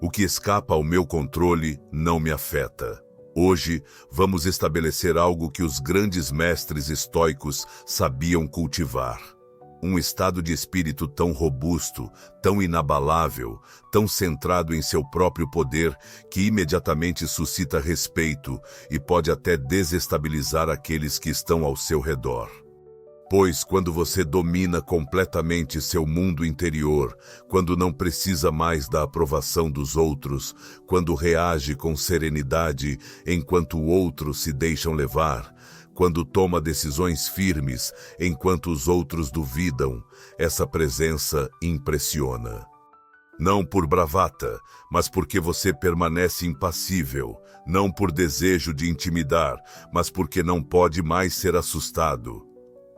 O que escapa ao meu controle não me afeta. Hoje, vamos estabelecer algo que os grandes mestres estoicos sabiam cultivar. Um estado de espírito tão robusto, tão inabalável, tão centrado em seu próprio poder, que imediatamente suscita respeito e pode até desestabilizar aqueles que estão ao seu redor. Pois quando você domina completamente seu mundo interior, quando não precisa mais da aprovação dos outros, quando reage com serenidade enquanto outros se deixam levar, quando toma decisões firmes enquanto os outros duvidam, essa presença impressiona. Não por bravata, mas porque você permanece impassível, não por desejo de intimidar, mas porque não pode mais ser assustado.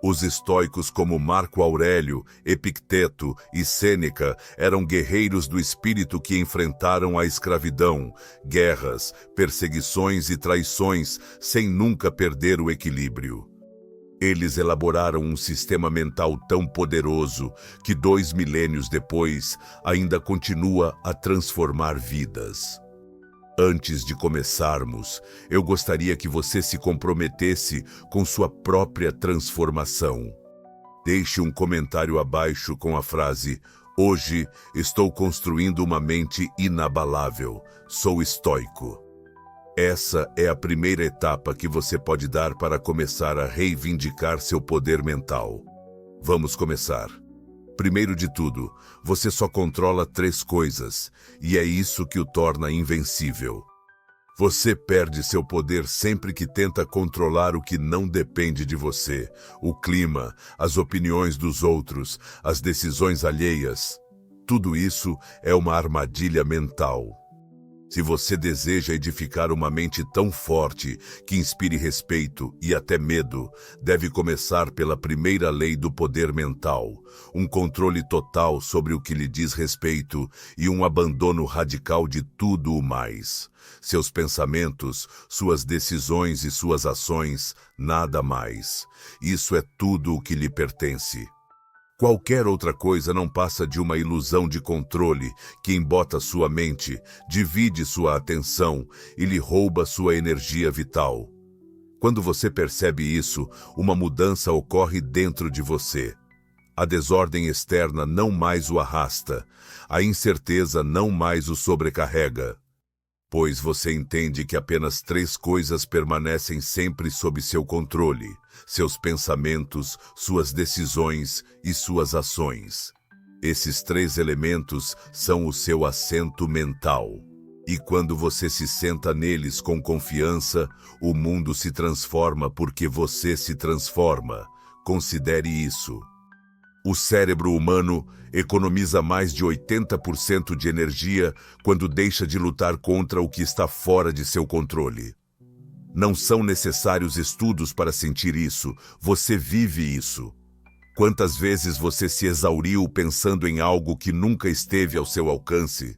Os estoicos como Marco Aurélio, Epicteto e Sêneca eram guerreiros do espírito que enfrentaram a escravidão, guerras, perseguições e traições sem nunca perder o equilíbrio. Eles elaboraram um sistema mental tão poderoso que 2 milênios depois ainda continua a transformar vidas. Antes de começarmos, eu gostaria que você se comprometesse com sua própria transformação. Deixe um comentário abaixo com a frase: "Hoje estou construindo uma mente inabalável. Sou estoico." Essa é a primeira etapa que você pode dar para começar a reivindicar seu poder mental. Vamos começar. Primeiro de tudo, você só controla 3 coisas, e é isso que o torna invencível. Você perde seu poder sempre que tenta controlar o que não depende de você: o clima, as opiniões dos outros, as decisões alheias. Tudo isso é uma armadilha mental. Se você deseja edificar uma mente tão forte que inspire respeito e até medo, deve começar pela primeira lei do poder mental, um controle total sobre o que lhe diz respeito e um abandono radical de tudo o mais. Seus pensamentos, suas decisões e suas ações, nada mais. Isso é tudo o que lhe pertence. Qualquer outra coisa não passa de uma ilusão de controle que embota sua mente, divide sua atenção e lhe rouba sua energia vital. Quando você percebe isso, uma mudança ocorre dentro de você. A desordem externa não mais o arrasta, a incerteza não mais o sobrecarrega. Pois você entende que apenas 3 coisas permanecem sempre sob seu controle: seus pensamentos, suas decisões e suas ações. Esses 3 elementos são o seu assento mental. E quando você se senta neles com confiança, o mundo se transforma porque você se transforma. Considere isso. O cérebro humano economiza mais de 80% de energia quando deixa de lutar contra o que está fora de seu controle. Não são necessários estudos para sentir isso, você vive isso. Quantas vezes você se exauriu pensando em algo que nunca esteve ao seu alcance?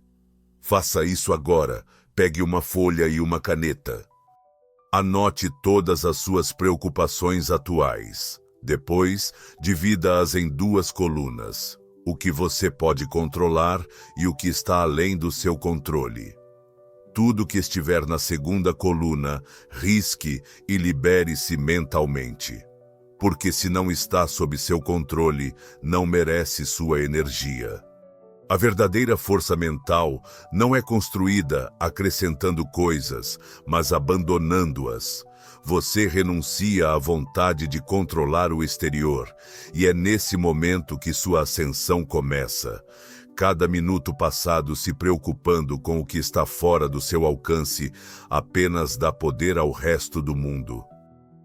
Faça isso agora, pegue uma folha e uma caneta. Anote todas as suas preocupações atuais. Depois, divida-as em 2 colunas: o que você pode controlar e o que está além do seu controle. Tudo que estiver na segunda coluna, risque e libere-se mentalmente. Porque se não está sob seu controle, não merece sua energia. A verdadeira força mental não é construída acrescentando coisas, mas abandonando-as. Você renuncia à vontade de controlar o exterior, e é nesse momento que sua ascensão começa. Cada minuto passado se preocupando com o que está fora do seu alcance apenas dá poder ao resto do mundo.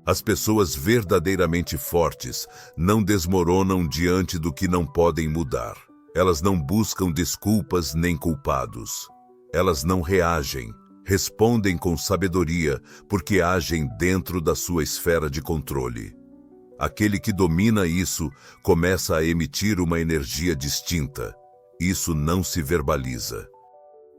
As pessoas verdadeiramente fortes não desmoronam diante do que não podem mudar. Elas não buscam desculpas nem culpados. Elas não reagem. Respondem com sabedoria, porque agem dentro da sua esfera de controle. Aquele que domina isso começa a emitir uma energia distinta. Isso não se verbaliza.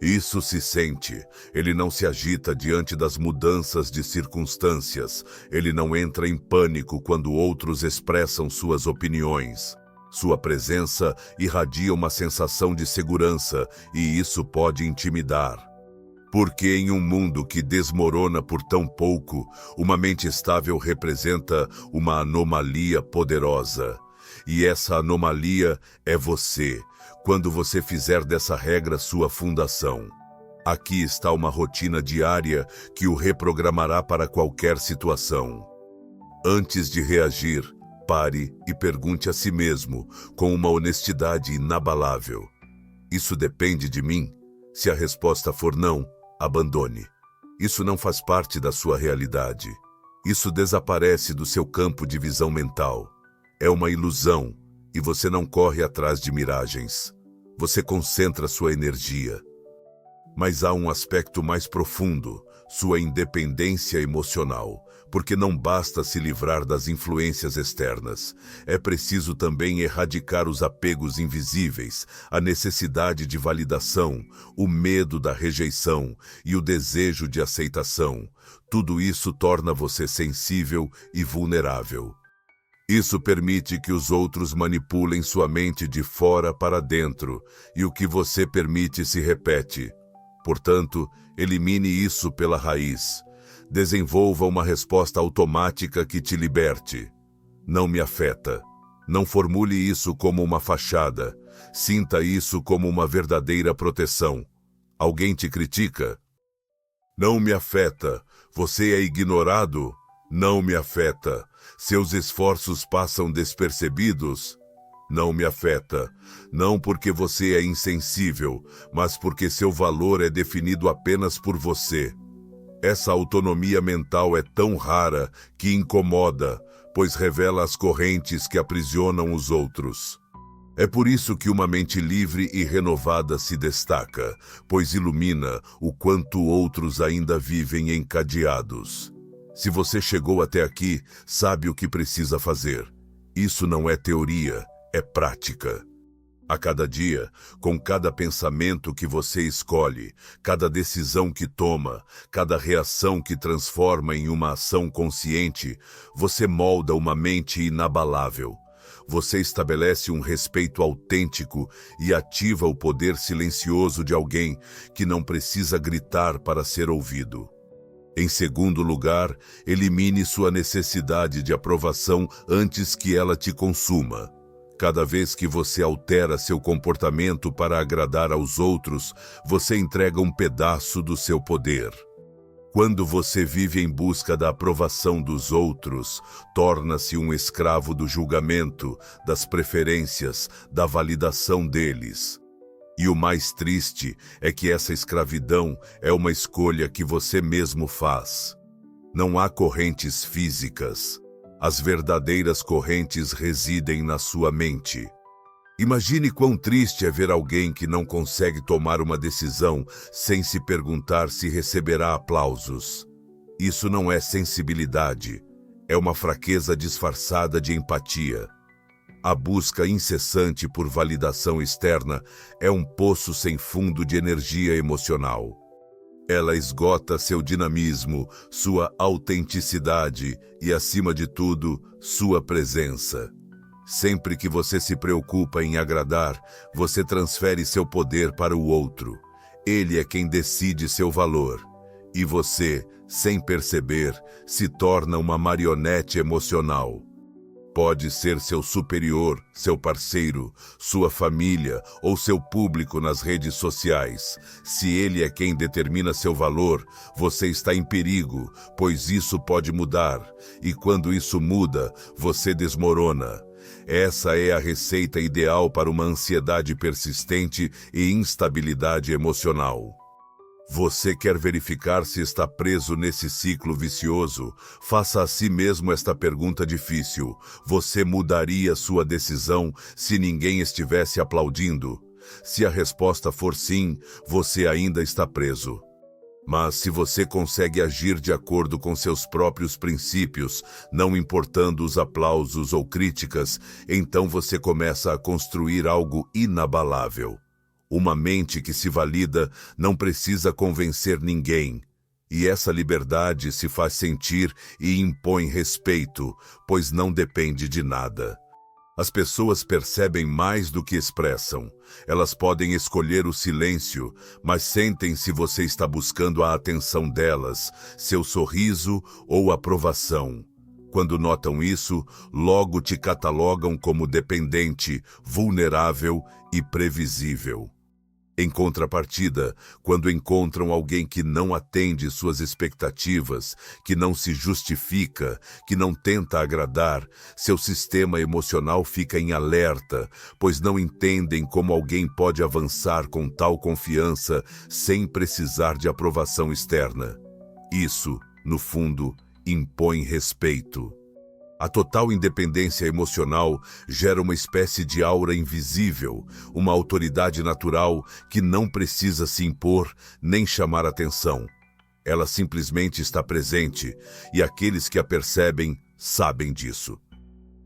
Isso se sente. Ele não se agita diante das mudanças de circunstâncias. Ele não entra em pânico quando outros expressam suas opiniões. Sua presença irradia uma sensação de segurança e isso pode intimidar. Porque em um mundo que desmorona por tão pouco, uma mente estável representa uma anomalia poderosa. E essa anomalia é você, quando você fizer dessa regra sua fundação. Aqui está uma rotina diária que o reprogramará para qualquer situação. Antes de reagir, pare e pergunte a si mesmo, com uma honestidade inabalável: isso depende de mim? Se a resposta for não, abandone. Isso não faz parte da sua realidade. Isso desaparece do seu campo de visão mental. É uma ilusão e você não corre atrás de miragens. Você concentra sua energia. Mas há um aspecto mais profundo, sua independência emocional, porque não basta se livrar das influências externas. É preciso também erradicar os apegos invisíveis, a necessidade de validação, o medo da rejeição e o desejo de aceitação. Tudo isso torna você sensível e vulnerável. Isso permite que os outros manipulem sua mente de fora para dentro, e o que você permite se repete. Portanto, elimine isso pela raiz. Desenvolva uma resposta automática que te liberte. Não me afeta. Não formule isso como uma fachada. Sinta isso como uma verdadeira proteção. Alguém te critica? Não me afeta. Você é ignorado? Não me afeta. Seus esforços passam despercebidos? Não me afeta. Não porque você é insensível, mas porque seu valor é definido apenas por você. Essa autonomia mental é tão rara que incomoda, pois revela as correntes que aprisionam os outros. É por isso que uma mente livre e renovada se destaca, pois ilumina o quanto outros ainda vivem encadeados. Se você chegou até aqui, sabe o que precisa fazer. Isso não é teoria, é prática. A cada dia, com cada pensamento que você escolhe, cada decisão que toma, cada reação que transforma em uma ação consciente, você molda uma mente inabalável. Você estabelece um respeito autêntico e ativa o poder silencioso de alguém que não precisa gritar para ser ouvido. Em segundo lugar, elimine sua necessidade de aprovação antes que ela te consuma. Cada vez que você altera seu comportamento para agradar aos outros, você entrega um pedaço do seu poder. Quando você vive em busca da aprovação dos outros, torna-se um escravo do julgamento, das preferências, da validação deles. E o mais triste é que essa escravidão é uma escolha que você mesmo faz. Não há correntes físicas. As verdadeiras correntes residem na sua mente. Imagine quão triste é ver alguém que não consegue tomar uma decisão sem se perguntar se receberá aplausos. Isso não é sensibilidade, é uma fraqueza disfarçada de empatia. A busca incessante por validação externa é um poço sem fundo de energia emocional. Ela esgota seu dinamismo, sua autenticidade e, acima de tudo, sua presença. Sempre que você se preocupa em agradar, você transfere seu poder para o outro. Ele é quem decide seu valor. E você, sem perceber, se torna uma marionete emocional. Pode ser seu superior, seu parceiro, sua família ou seu público nas redes sociais. Se ele é quem determina seu valor, você está em perigo, pois isso pode mudar. E quando isso muda, você desmorona. Essa é a receita ideal para uma ansiedade persistente e instabilidade emocional. Você quer verificar se está preso nesse ciclo vicioso? Faça a si mesmo esta pergunta difícil. Você mudaria sua decisão se ninguém estivesse aplaudindo? Se a resposta for sim, você ainda está preso. Mas se você consegue agir de acordo com seus próprios princípios, não importando os aplausos ou críticas, então você começa a construir algo inabalável. Uma mente que se valida não precisa convencer ninguém. E essa liberdade se faz sentir e impõe respeito, pois não depende de nada. As pessoas percebem mais do que expressam. Elas podem escolher o silêncio, mas sentem se você está buscando a atenção delas, seu sorriso ou aprovação. Quando notam isso, logo te catalogam como dependente, vulnerável e previsível. Em contrapartida, quando encontram alguém que não atende suas expectativas, que não se justifica, que não tenta agradar, seu sistema emocional fica em alerta, pois não entendem como alguém pode avançar com tal confiança sem precisar de aprovação externa. Isso, no fundo, impõe respeito. A total independência emocional gera uma espécie de aura invisível, uma autoridade natural que não precisa se impor nem chamar atenção. Ela simplesmente está presente e aqueles que a percebem sabem disso.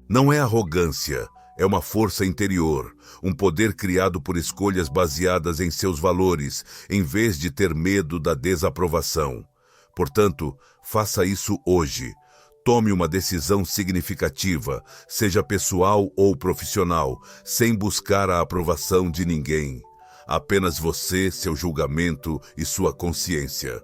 Não é arrogância, é uma força interior, um poder criado por escolhas baseadas em seus valores, em vez de ter medo da desaprovação. Portanto, faça isso hoje. Tome uma decisão significativa, seja pessoal ou profissional, sem buscar a aprovação de ninguém. Apenas você, seu julgamento e sua consciência.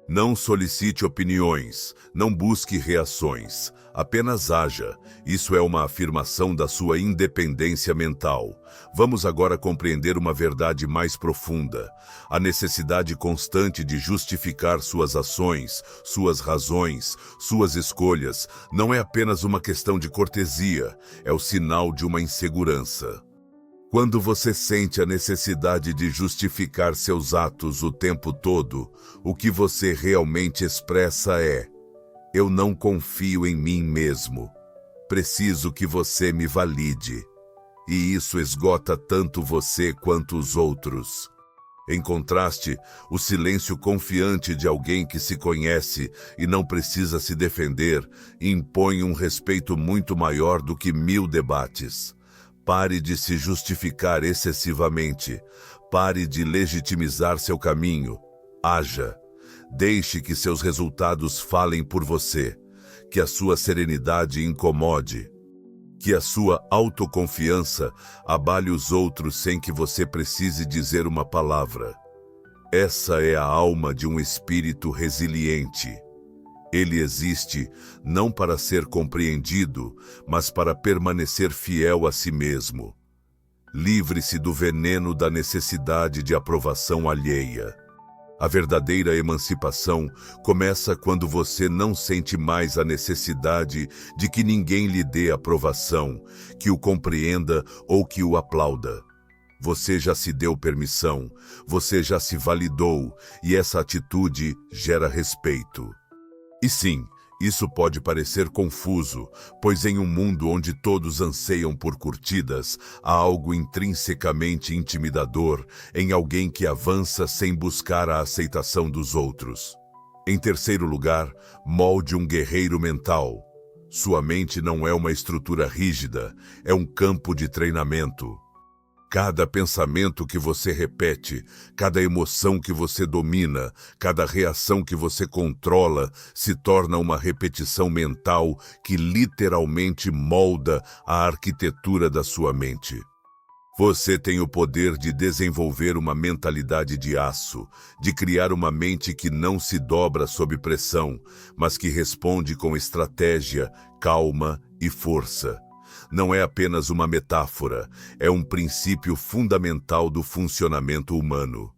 Não solicite opiniões, não busque reações, apenas haja. Isso é uma afirmação da sua independência mental. Vamos agora compreender uma verdade mais profunda. A necessidade constante de justificar suas ações, suas razões, suas escolhas, não é apenas uma questão de cortesia, é o sinal de uma insegurança. Quando você sente a necessidade de justificar seus atos o tempo todo, o que você realmente expressa é: eu não confio em mim mesmo. Preciso que você me valide. E isso esgota tanto você quanto os outros. Em contraste, o silêncio confiante de alguém que se conhece e não precisa se defender impõe um respeito muito maior do que 1000 debates. Pare de se justificar excessivamente. Pare de legitimizar seu caminho. Haja. Deixe que seus resultados falem por você. Que a sua serenidade incomode. Que a sua autoconfiança abale os outros sem que você precise dizer uma palavra. Essa é a alma de um espírito resiliente. Ele existe não para ser compreendido, mas para permanecer fiel a si mesmo. Livre-se do veneno da necessidade de aprovação alheia. A verdadeira emancipação começa quando você não sente mais a necessidade de que ninguém lhe dê aprovação, que o compreenda ou que o aplauda. Você já se deu permissão, você já se validou, e essa atitude gera respeito. E sim, isso pode parecer confuso, pois em um mundo onde todos anseiam por curtidas, há algo intrinsecamente intimidador em alguém que avança sem buscar a aceitação dos outros. Em terceiro lugar, molde um guerreiro mental. Sua mente não é uma estrutura rígida, é um campo de treinamento. Cada pensamento que você repete, cada emoção que você domina, cada reação que você controla, se torna uma repetição mental que literalmente molda a arquitetura da sua mente. Você tem o poder de desenvolver uma mentalidade de aço, de criar uma mente que não se dobra sob pressão, mas que responde com estratégia, calma e força. Não é apenas uma metáfora, é um princípio fundamental do funcionamento humano.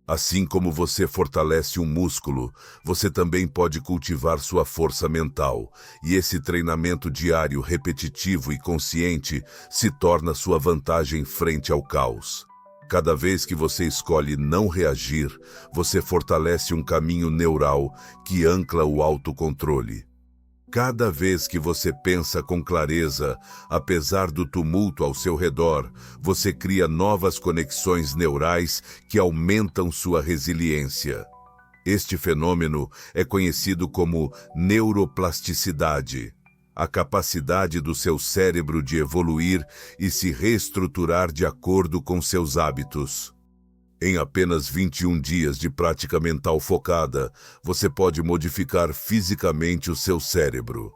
Assim como você fortalece um músculo, você também pode cultivar sua força mental, e esse treinamento diário, repetitivo e consciente se torna sua vantagem frente ao caos. Cada vez que você escolhe não reagir, você fortalece um caminho neural que ancla o autocontrole. Cada vez que você pensa com clareza, apesar do tumulto ao seu redor, você cria novas conexões neurais que aumentam sua resiliência. Este fenômeno é conhecido como neuroplasticidade, a capacidade do seu cérebro de evoluir e se reestruturar de acordo com seus hábitos. Em apenas 21 dias de prática mental focada, você pode modificar fisicamente o seu cérebro.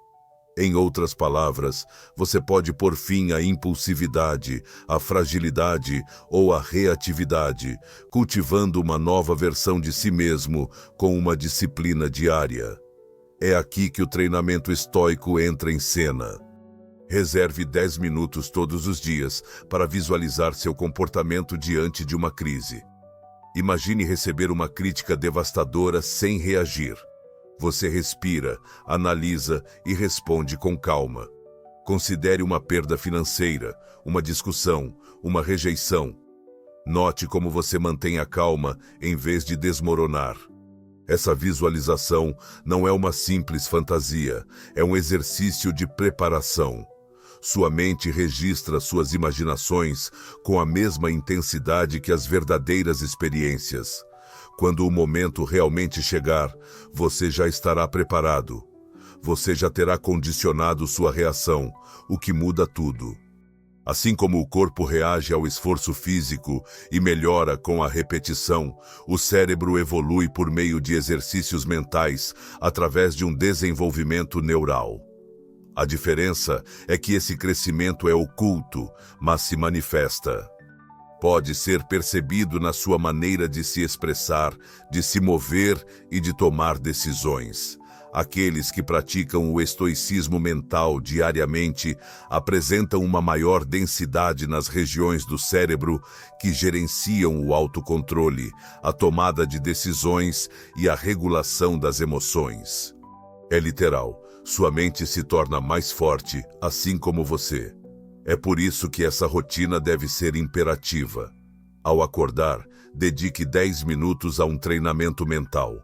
Em outras palavras, você pode pôr fim à impulsividade, à fragilidade ou à reatividade, cultivando uma nova versão de si mesmo com uma disciplina diária. É aqui que o treinamento estoico entra em cena. Reserve 10 minutos todos os dias para visualizar seu comportamento diante de uma crise. Imagine receber uma crítica devastadora sem reagir. Você respira, analisa e responde com calma. Considere uma perda financeira, uma discussão, uma rejeição. Note como você mantém a calma em vez de desmoronar. Essa visualização não é uma simples fantasia, é um exercício de preparação. Sua mente registra suas imaginações com a mesma intensidade que as verdadeiras experiências. Quando o momento realmente chegar, você já estará preparado. Você já terá condicionado sua reação, o que muda tudo. Assim como o corpo reage ao esforço físico e melhora com a repetição, o cérebro evolui por meio de exercícios mentais através de um desenvolvimento neural. A diferença é que esse crescimento é oculto, mas se manifesta. Pode ser percebido na sua maneira de se expressar, de se mover e de tomar decisões. Aqueles que praticam o estoicismo mental diariamente apresentam uma maior densidade nas regiões do cérebro que gerenciam o autocontrole, a tomada de decisões e a regulação das emoções. É literal, sua mente se torna mais forte, assim como você. É por isso que essa rotina deve ser imperativa. Ao acordar, dedique 10 minutos a um treinamento mental.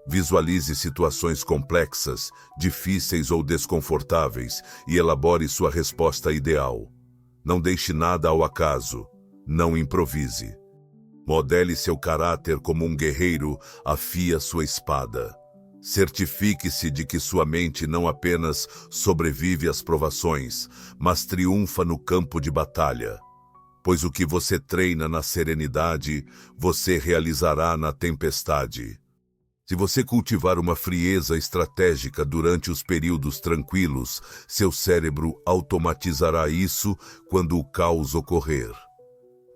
Visualize situações complexas, difíceis ou desconfortáveis e elabore sua resposta ideal. Não deixe nada ao acaso. Não improvise. Modele seu caráter como um guerreiro, afia sua espada. Certifique-se de que sua mente não apenas sobrevive às provações, mas triunfa no campo de batalha. Pois o que você treina na serenidade, você realizará na tempestade. Se você cultivar uma frieza estratégica durante os períodos tranquilos, seu cérebro automatizará isso quando o caos ocorrer.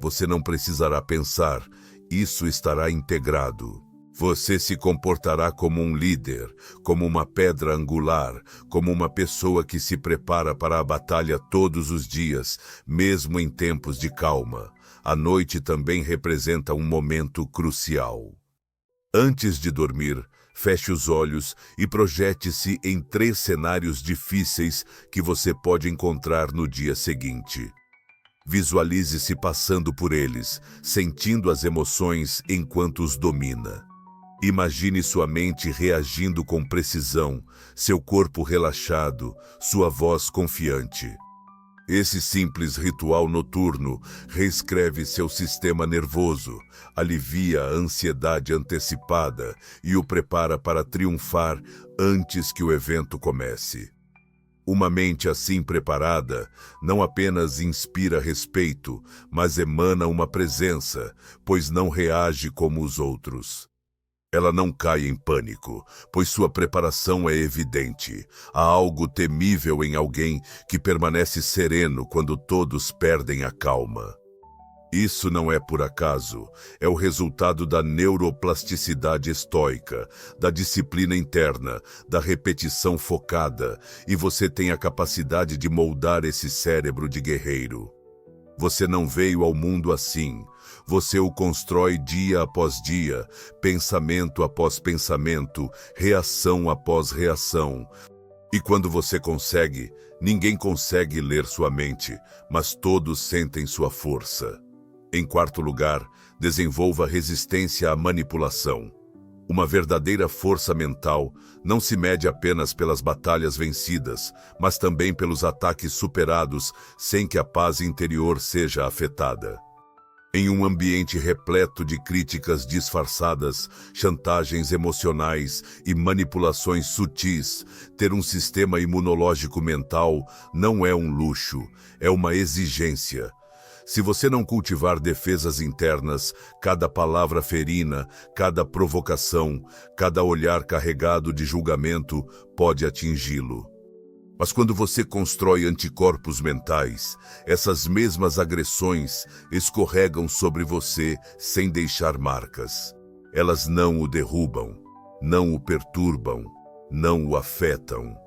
Você não precisará pensar, isso estará integrado. Você se comportará como um líder, como uma pedra angular, como uma pessoa que se prepara para a batalha todos os dias, mesmo em tempos de calma. A noite também representa um momento crucial. Antes de dormir, feche os olhos e projete-se em 3 cenários difíceis que você pode encontrar no dia seguinte. Visualize-se passando por eles, sentindo as emoções enquanto os domina. Imagine sua mente reagindo com precisão, seu corpo relaxado, sua voz confiante. Esse simples ritual noturno reescreve seu sistema nervoso, alivia a ansiedade antecipada e o prepara para triunfar antes que o evento comece. Uma mente assim preparada não apenas inspira respeito, mas emana uma presença, pois não reage como os outros. Ela não cai em pânico, pois sua preparação é evidente. Há algo temível em alguém que permanece sereno quando todos perdem a calma. Isso não é por acaso, é o resultado da neuroplasticidade estoica, da disciplina interna, da repetição focada, e você tem a capacidade de moldar esse cérebro de guerreiro. Você não veio ao mundo assim. Você o constrói dia após dia, pensamento após pensamento, reação após reação. E quando você consegue, ninguém consegue ler sua mente, mas todos sentem sua força. Em quarto lugar, desenvolva resistência à manipulação. Uma verdadeira força mental não se mede apenas pelas batalhas vencidas, mas também pelos ataques superados sem que a paz interior seja afetada. Em um ambiente repleto de críticas disfarçadas, chantagens emocionais e manipulações sutis, ter um sistema imunológico mental não é um luxo, é uma exigência. Se você não cultivar defesas internas, cada palavra ferina, cada provocação, cada olhar carregado de julgamento pode atingi-lo. Mas quando você constrói anticorpos mentais, essas mesmas agressões escorregam sobre você sem deixar marcas. Elas não o derrubam, não o perturbam, não o afetam.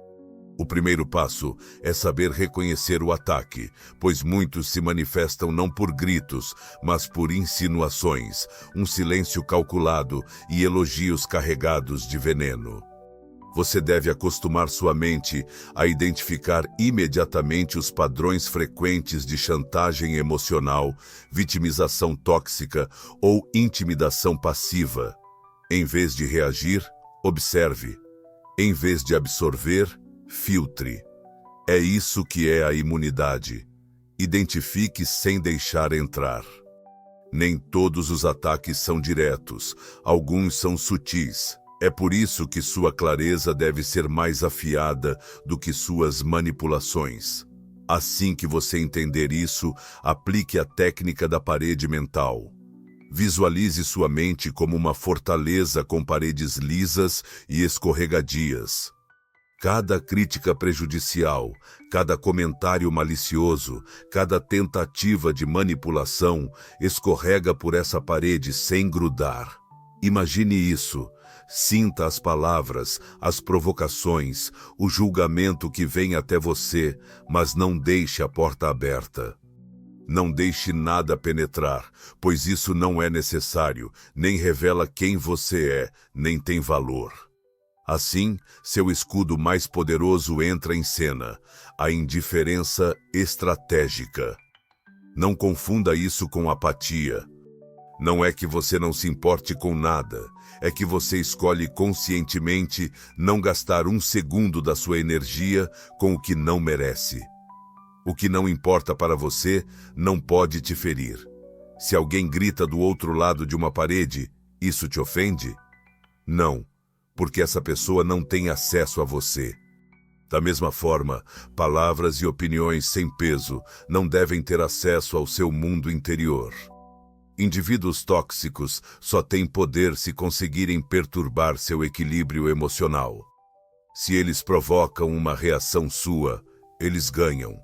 O primeiro passo é saber reconhecer o ataque, pois muitos se manifestam não por gritos, mas por insinuações, um silêncio calculado e elogios carregados de veneno. Você deve acostumar sua mente a identificar imediatamente os padrões frequentes de chantagem emocional, vitimização tóxica ou intimidação passiva. Em vez de reagir, observe. Em vez de absorver, filtre. É isso que é a imunidade. Identifique sem deixar entrar. Nem todos os ataques são diretos, alguns são sutis. É por isso que sua clareza deve ser mais afiada do que suas manipulações. Assim que você entender isso, aplique a técnica da parede mental. Visualize sua mente como uma fortaleza com paredes lisas e escorregadias. Cada crítica prejudicial, cada comentário malicioso, cada tentativa de manipulação escorrega por essa parede sem grudar. Imagine isso. Sinta as palavras, as provocações, o julgamento que vem até você, mas não deixe a porta aberta. Não deixe nada penetrar, pois isso não é necessário, nem revela quem você é, nem tem valor. Assim, seu escudo mais poderoso entra em cena, a indiferença estratégica. Não confunda isso com apatia. Não é que você não se importe com nada, é que você escolhe conscientemente não gastar um segundo da sua energia com o que não merece. O que não importa para você não pode te ferir. Se alguém grita do outro lado de uma parede, isso te ofende? Não, porque essa pessoa não tem acesso a você. Da mesma forma, palavras e opiniões sem peso não devem ter acesso ao seu mundo interior. Indivíduos tóxicos só têm poder se conseguirem perturbar seu equilíbrio emocional. Se eles provocam uma reação sua, eles ganham.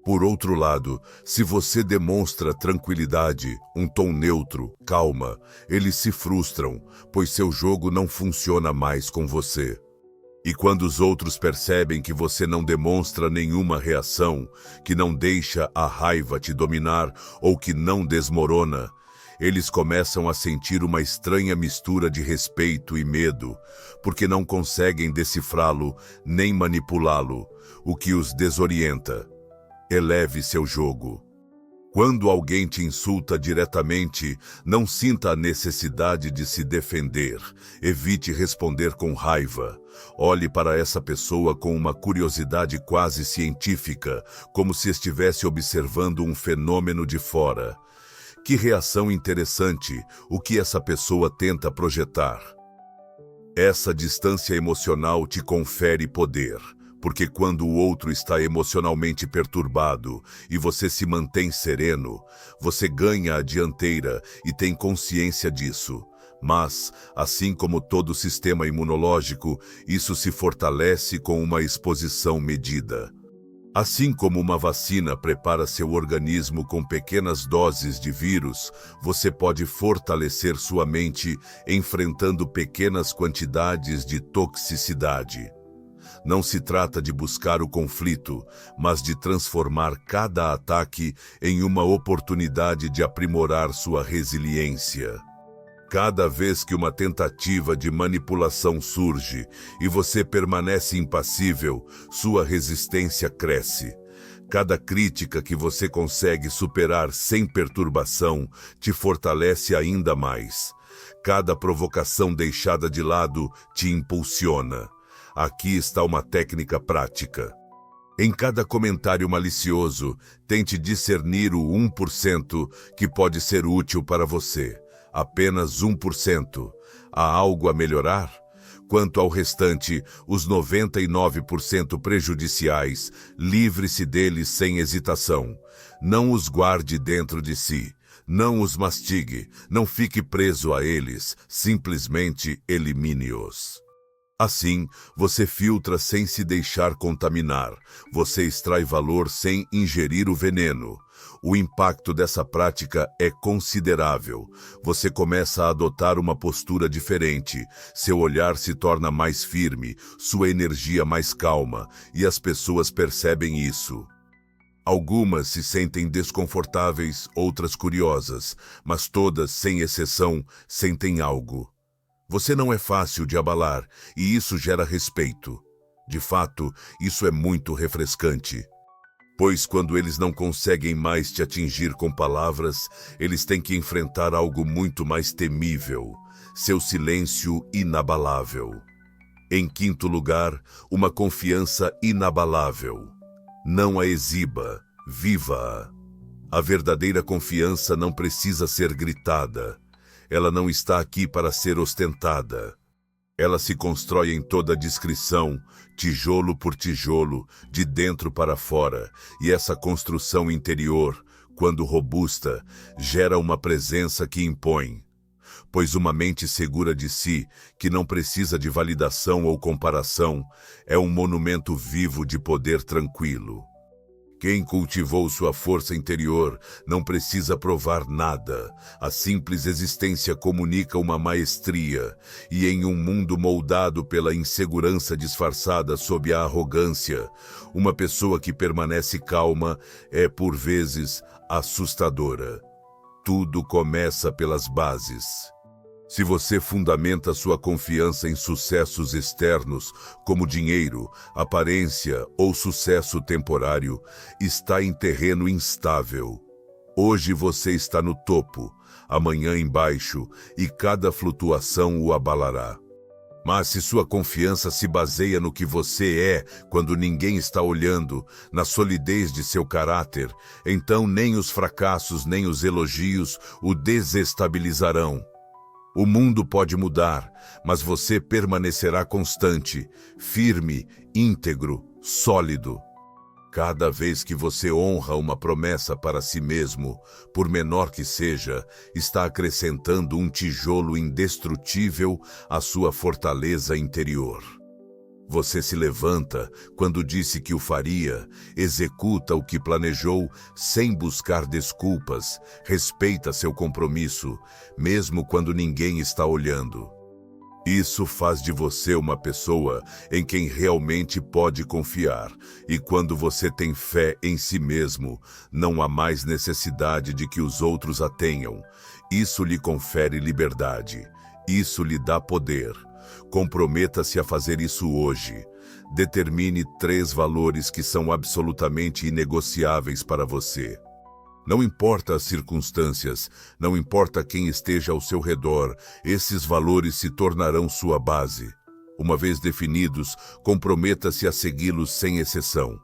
Por outro lado, se você demonstra tranquilidade, um tom neutro, calma, eles se frustram, pois seu jogo não funciona mais com você. E quando os outros percebem que você não demonstra nenhuma reação, que não deixa a raiva te dominar ou que não desmorona, eles começam a sentir uma estranha mistura de respeito e medo, porque não conseguem decifrá-lo nem manipulá-lo, o que os desorienta. Eleve seu jogo. Quando alguém te insulta diretamente, não sinta a necessidade de se defender. Evite responder com raiva. Olhe para essa pessoa com uma curiosidade quase científica, como se estivesse observando um fenômeno de fora. Que reação interessante, o que essa pessoa tenta projetar. Essa distância emocional te confere poder. Porque quando o outro está emocionalmente perturbado e você se mantém sereno, você ganha a dianteira e tem consciência disso. Mas, assim como todo sistema imunológico, isso se fortalece com uma exposição medida. Assim como uma vacina prepara seu organismo com pequenas doses de vírus, você pode fortalecer sua mente enfrentando pequenas quantidades de toxicidade. Não se trata de buscar o conflito, mas de transformar cada ataque em uma oportunidade de aprimorar sua resiliência. Cada vez que uma tentativa de manipulação surge e você permanece impassível, sua resistência cresce. Cada crítica que você consegue superar sem perturbação te fortalece ainda mais. Cada provocação deixada de lado te impulsiona. Aqui está uma técnica prática. Em cada comentário malicioso, tente discernir o 1% que pode ser útil para você. Apenas 1%. Há algo a melhorar? Quanto ao restante, os 99% prejudiciais, livre-se deles sem hesitação. Não os guarde dentro de si. Não os mastigue. Não fique preso a eles. Simplesmente elimine-os. Assim, você filtra sem se deixar contaminar. Você extrai valor sem ingerir o veneno. O impacto dessa prática é considerável. Você começa a adotar uma postura diferente. Seu olhar se torna mais firme, sua energia mais calma, e as pessoas percebem isso. Algumas se sentem desconfortáveis, outras curiosas, mas todas, sem exceção, sentem algo. Você não é fácil de abalar, e isso gera respeito. De fato, isso é muito refrescante. Pois quando eles não conseguem mais te atingir com palavras, eles têm que enfrentar algo muito mais temível: seu silêncio inabalável. Em quinto lugar, uma confiança inabalável. Não a exiba, viva-a. A verdadeira confiança não precisa ser gritada. Ela não está aqui para ser ostentada. Ela se constrói em toda discrição, tijolo por tijolo, de dentro para fora, e essa construção interior, quando robusta, gera uma presença que impõe. Pois uma mente segura de si, que não precisa de validação ou comparação, é um monumento vivo de poder tranquilo. Quem cultivou sua força interior não precisa provar nada. A simples existência comunica uma maestria, e em um mundo moldado pela insegurança disfarçada sob a arrogância, uma pessoa que permanece calma é, por vezes, assustadora. Tudo começa pelas bases. Se você fundamenta sua confiança em sucessos externos, como dinheiro, aparência ou sucesso temporário, está em terreno instável. Hoje você está no topo, amanhã embaixo, e cada flutuação o abalará. Mas se sua confiança se baseia no que você é quando ninguém está olhando, na solidez de seu caráter, então nem os fracassos nem os elogios o desestabilizarão. O mundo pode mudar, mas você permanecerá constante, firme, íntegro, sólido. Cada vez que você honra uma promessa para si mesmo, por menor que seja, está acrescentando um tijolo indestrutível à sua fortaleza interior. Você se levanta quando disse que o faria, executa o que planejou sem buscar desculpas, respeita seu compromisso, mesmo quando ninguém está olhando. Isso faz de você uma pessoa em quem realmente pode confiar, e quando você tem fé em si mesmo, não há mais necessidade de que os outros a tenham. Isso lhe confere liberdade, isso lhe dá poder. Comprometa-se a fazer isso hoje. Determine 3 valores que são absolutamente inegociáveis para você. Não importa as circunstâncias, não importa quem esteja ao seu redor, esses valores se tornarão sua base. Uma vez definidos, comprometa-se a segui-los sem exceção.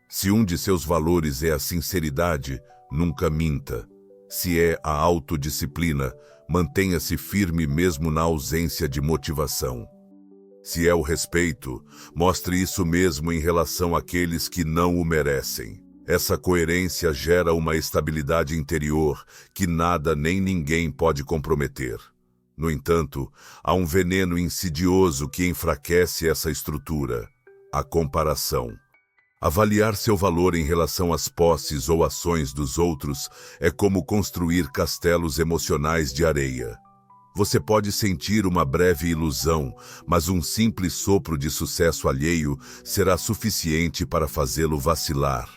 Se um de seus valores é a sinceridade, nunca minta. Se é a autodisciplina, mantenha-se firme mesmo na ausência de motivação. Se é o respeito, mostre isso mesmo em relação àqueles que não o merecem. Essa coerência gera uma estabilidade interior que nada nem ninguém pode comprometer. No entanto, há um veneno insidioso que enfraquece essa estrutura: a comparação. Avaliar seu valor em relação às posses ou ações dos outros é como construir castelos emocionais de areia. Você pode sentir uma breve ilusão, mas um simples sopro de sucesso alheio será suficiente para fazê-lo vacilar.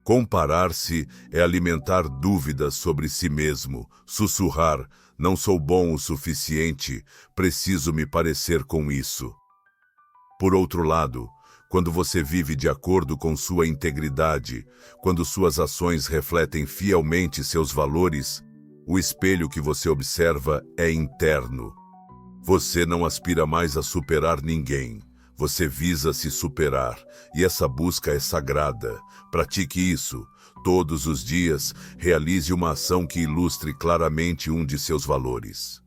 Comparar-se é alimentar dúvidas sobre si mesmo, sussurrar: não sou bom o suficiente, preciso me parecer com isso. Por outro lado, quando você vive de acordo com sua integridade, quando suas ações refletem fielmente seus valores, o espelho que você observa é interno. Você não aspira mais a superar ninguém. Você visa se superar, e essa busca é sagrada. Pratique isso. Todos os dias, realize uma ação que ilustre claramente um de seus valores.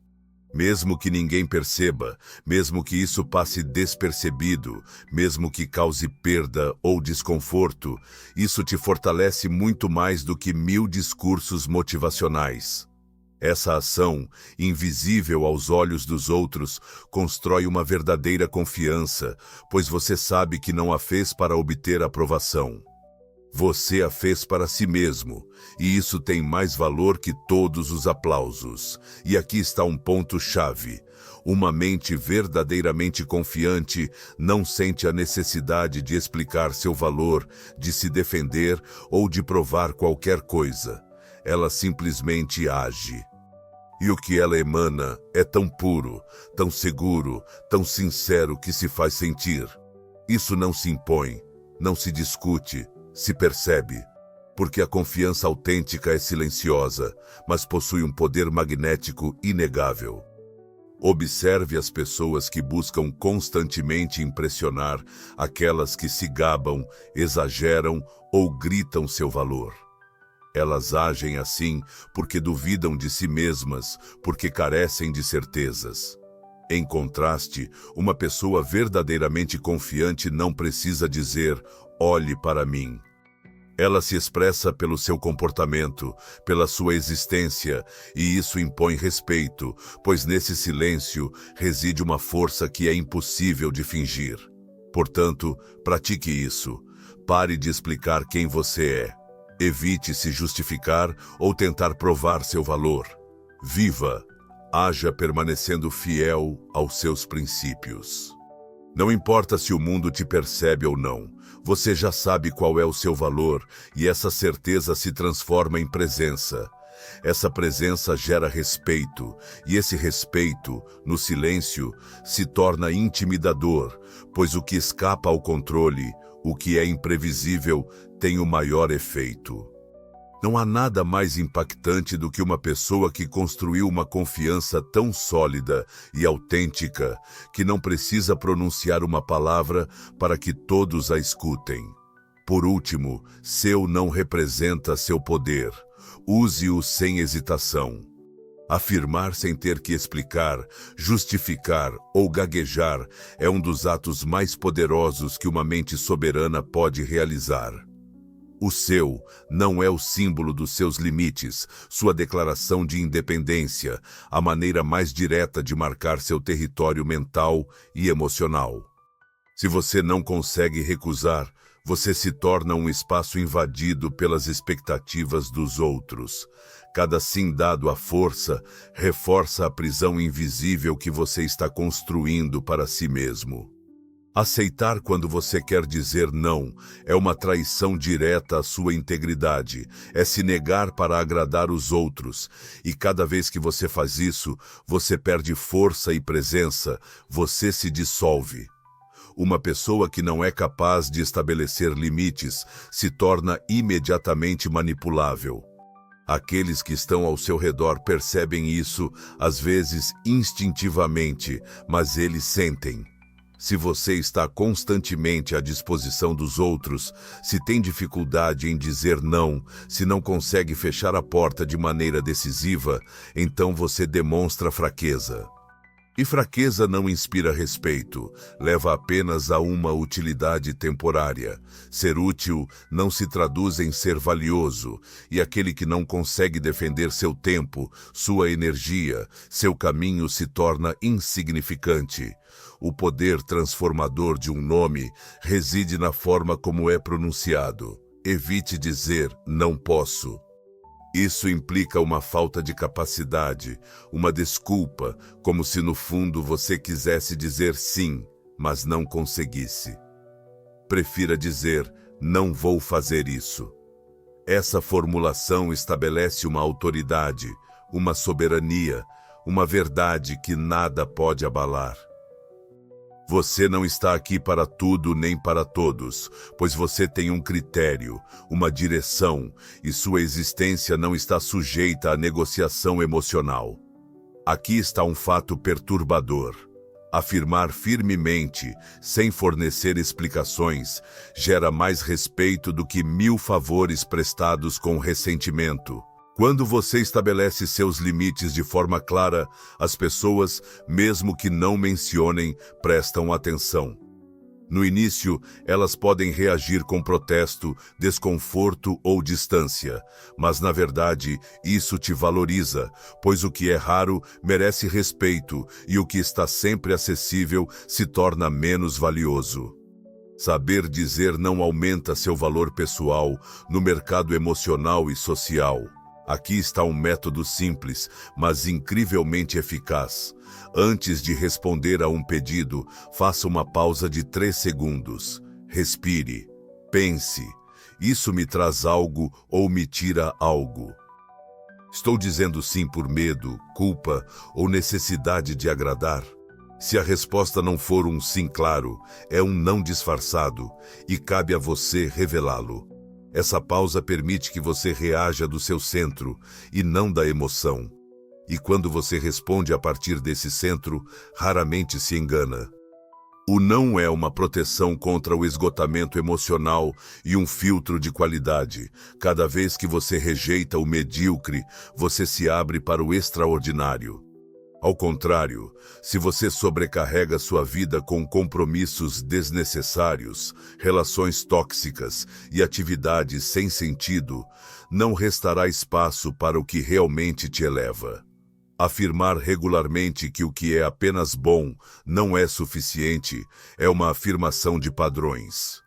Mesmo que ninguém perceba, mesmo que isso passe despercebido, mesmo que cause perda ou desconforto, isso te fortalece muito mais do que 1000 discursos motivacionais. Essa ação, invisível aos olhos dos outros, constrói uma verdadeira confiança, pois você sabe que não a fez para obter aprovação. Você a fez para si mesmo, e isso tem mais valor que todos os aplausos. E aqui está um ponto-chave. Uma mente verdadeiramente confiante não sente a necessidade de explicar seu valor, de se defender ou de provar qualquer coisa. Ela simplesmente age. E o que ela emana é tão puro, tão seguro, tão sincero que se faz sentir. Isso não se impõe, não se discute, se percebe. Porque a confiança autêntica é silenciosa, mas possui um poder magnético inegável. Observe as pessoas que buscam constantemente impressionar, aquelas que se gabam, exageram ou gritam seu valor. Elas agem assim porque duvidam de si mesmas, porque carecem de certezas. Em contraste, uma pessoa verdadeiramente confiante não precisa dizer, olhe para mim. Ela se expressa pelo seu comportamento, pela sua existência, e isso impõe respeito, pois nesse silêncio reside uma força que é impossível de fingir. Portanto, pratique isso. Pare de explicar quem você é. Evite se justificar ou tentar provar seu valor. Viva, haja permanecendo fiel aos seus princípios. Não importa se o mundo te percebe ou não, você já sabe qual é o seu valor e essa certeza se transforma em presença. Essa presença gera respeito e esse respeito, no silêncio, se torna intimidador, pois o que escapa ao controle, o que é imprevisível, tem o maior efeito. Não há nada mais impactante do que uma pessoa que construiu uma confiança tão sólida e autêntica que não precisa pronunciar uma palavra para que todos a escutem. Por último, seu não representa seu poder. Use-o sem hesitação. Afirmar sem ter que explicar, justificar ou gaguejar é um dos atos mais poderosos que uma mente soberana pode realizar. O seu não é o símbolo dos seus limites, sua declaração de independência, a maneira mais direta de marcar seu território mental e emocional. Se você não consegue recusar, você se torna um espaço invadido pelas expectativas dos outros. Cada sim dado à força reforça a prisão invisível que você está construindo para si mesmo. Aceitar quando você quer dizer não é uma traição direta à sua integridade, é se negar para agradar os outros, e cada vez que você faz isso, você perde força e presença, você se dissolve. Uma pessoa que não é capaz de estabelecer limites se torna imediatamente manipulável. Aqueles que estão ao seu redor percebem isso, às vezes instintivamente, mas eles sentem. Se você está constantemente à disposição dos outros, se tem dificuldade em dizer não, se não consegue fechar a porta de maneira decisiva, então você demonstra fraqueza. E fraqueza não inspira respeito, leva apenas a uma utilidade temporária. Ser útil não se traduz em ser valioso, e aquele que não consegue defender seu tempo, sua energia, seu caminho se torna insignificante. O poder transformador de um nome reside na forma como é pronunciado. Evite dizer não posso. Isso implica uma falta de capacidade, uma desculpa, como se no fundo você quisesse dizer sim, mas não conseguisse. Prefira dizer não vou fazer isso. Essa formulação estabelece uma autoridade, uma soberania, uma verdade que nada pode abalar. Você não está aqui para tudo nem para todos, pois você tem um critério, uma direção, e sua existência não está sujeita à negociação emocional. Aqui está um fato perturbador. Afirmar firmemente, sem fornecer explicações, gera mais respeito do que 1000 favores prestados com ressentimento. Quando você estabelece seus limites de forma clara, as pessoas, mesmo que não mencionem, prestam atenção. No início, elas podem reagir com protesto, desconforto ou distância, mas na verdade, isso te valoriza, pois o que é raro merece respeito e o que está sempre acessível se torna menos valioso. Saber dizer não aumenta seu valor pessoal no mercado emocional e social. Aqui está um método simples, mas incrivelmente eficaz. Antes de responder a um pedido, faça uma pausa de 3 segundos. Respire. Pense. Isso me traz algo ou me tira algo? Estou dizendo sim por medo, culpa ou necessidade de agradar? Se a resposta não for um sim claro, é um não disfarçado, e cabe a você revelá-lo. Essa pausa permite que você reaja do seu centro e não da emoção. E quando você responde a partir desse centro, raramente se engana. O não é uma proteção contra o esgotamento emocional e um filtro de qualidade. Cada vez que você rejeita o medíocre, você se abre para o extraordinário. Ao contrário, se você sobrecarrega sua vida com compromissos desnecessários, relações tóxicas e atividades sem sentido, não restará espaço para o que realmente te eleva. Afirmar regularmente que o que é apenas bom não é suficiente é uma afirmação de padrões.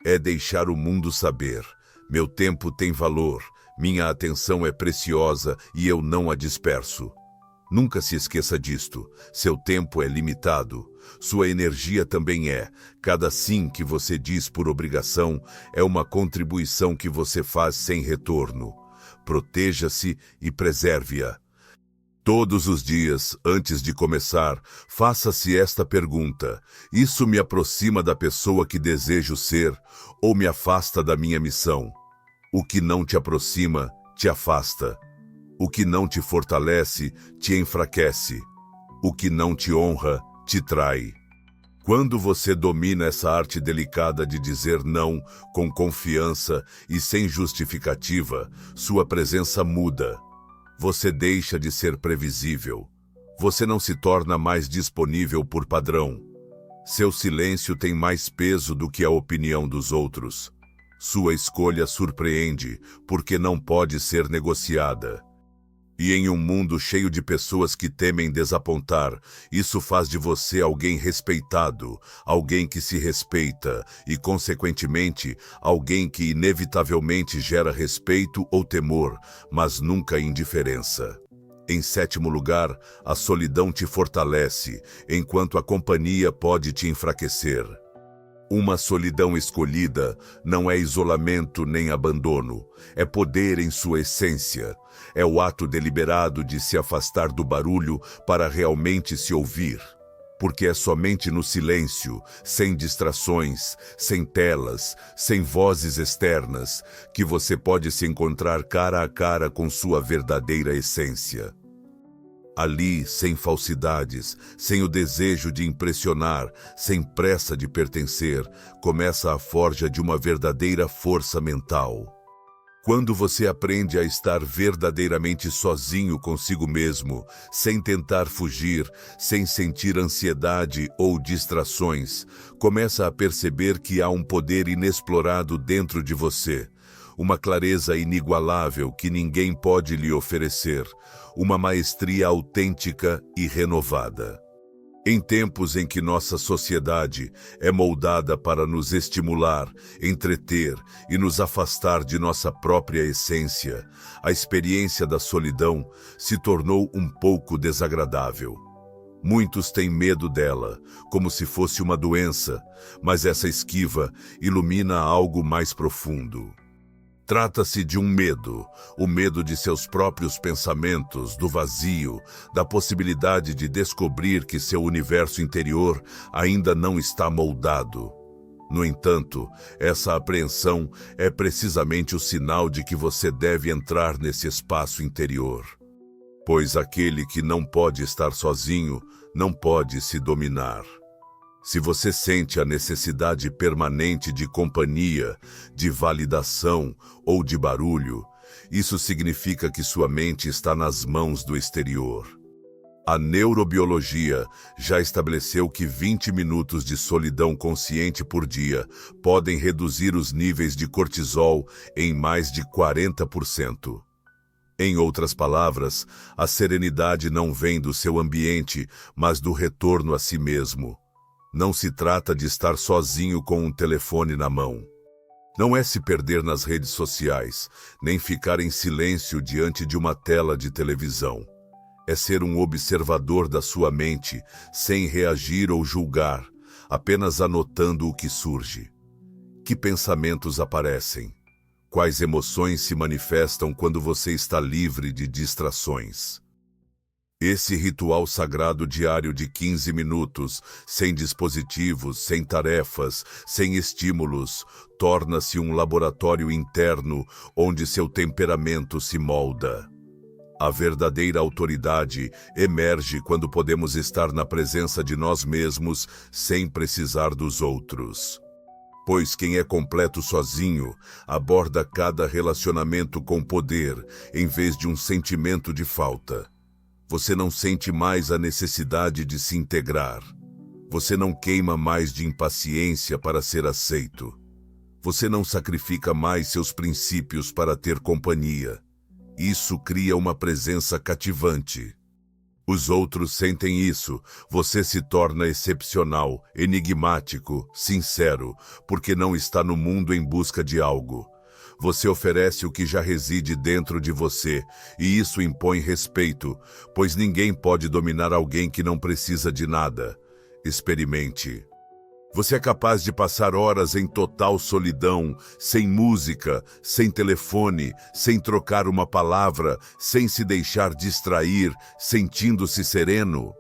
É deixar o mundo saber: meu tempo tem valor, minha atenção é preciosa e eu não a disperso. Nunca se esqueça disto. Seu tempo é limitado. Sua energia também é. Cada sim que você diz por obrigação é uma contribuição que você faz sem retorno. Proteja-se e preserve-a. Todos os dias, antes de começar, faça-se esta pergunta: isso me aproxima da pessoa que desejo ser ou me afasta da minha missão? O que não te aproxima, te afasta. O que não te fortalece, te enfraquece. O que não te honra, te trai. Quando você domina essa arte delicada de dizer não com confiança e sem justificativa, sua presença muda. Você deixa de ser previsível. Você não se torna mais disponível por padrão. Seu silêncio tem mais peso do que a opinião dos outros. Sua escolha surpreende, porque não pode ser negociada. E em um mundo cheio de pessoas que temem desapontar, isso faz de você alguém respeitado, alguém que se respeita e, consequentemente, alguém que inevitavelmente gera respeito ou temor, mas nunca indiferença. Em 7º lugar, a solidão te fortalece, enquanto a companhia pode te enfraquecer. Uma solidão escolhida não é isolamento nem abandono, é poder em sua essência. É o ato deliberado de se afastar do barulho para realmente se ouvir. Porque é somente no silêncio, sem distrações, sem telas, sem vozes externas, que você pode se encontrar cara a cara com sua verdadeira essência. Ali, sem falsidades, sem o desejo de impressionar, sem pressa de pertencer, começa a forja de uma verdadeira força mental. Quando você aprende a estar verdadeiramente sozinho consigo mesmo, sem tentar fugir, sem sentir ansiedade ou distrações, começa a perceber que há um poder inexplorado dentro de você, uma clareza inigualável que ninguém pode lhe oferecer, uma maestria autêntica e renovada. Em tempos em que nossa sociedade é moldada para nos estimular, entreter e nos afastar de nossa própria essência, a experiência da solidão se tornou um pouco desagradável. Muitos têm medo dela, como se fosse uma doença, mas essa esquiva ilumina algo mais profundo. Trata-se de um medo, o medo de seus próprios pensamentos, do vazio, da possibilidade de descobrir que seu universo interior ainda não está moldado. No entanto, essa apreensão é precisamente o sinal de que você deve entrar nesse espaço interior. Pois aquele que não pode estar sozinho, não pode se dominar. Se você sente a necessidade permanente de companhia, de validação ou de barulho, isso significa que sua mente está nas mãos do exterior. A neurobiologia já estabeleceu que 20 minutos de solidão consciente por dia podem reduzir os níveis de cortisol em mais de 40%. Em outras palavras, a serenidade não vem do seu ambiente, mas do retorno a si mesmo. Não se trata de estar sozinho com um telefone na mão. Não é se perder nas redes sociais, nem ficar em silêncio diante de uma tela de televisão. É ser um observador da sua mente, sem reagir ou julgar, apenas anotando o que surge. Que pensamentos aparecem? Quais emoções se manifestam quando você está livre de distrações? Esse ritual sagrado diário de 15 minutos, sem dispositivos, sem tarefas, sem estímulos, torna-se um laboratório interno onde seu temperamento se molda. A verdadeira autoridade emerge quando podemos estar na presença de nós mesmos sem precisar dos outros. Pois quem é completo sozinho aborda cada relacionamento com poder em vez de um sentimento de falta. Você não sente mais a necessidade de se integrar. Você não queima mais de impaciência para ser aceito. Você não sacrifica mais seus princípios para ter companhia. Isso cria uma presença cativante. Os outros sentem isso, você se torna excepcional, enigmático, sincero, porque não está no mundo em busca de algo. Você oferece o que já reside dentro de você, e isso impõe respeito, pois ninguém pode dominar alguém que não precisa de nada. Experimente. Você é capaz de passar horas em total solidão, sem música, sem telefone, sem trocar uma palavra, sem se deixar distrair, sentindo-se sereno?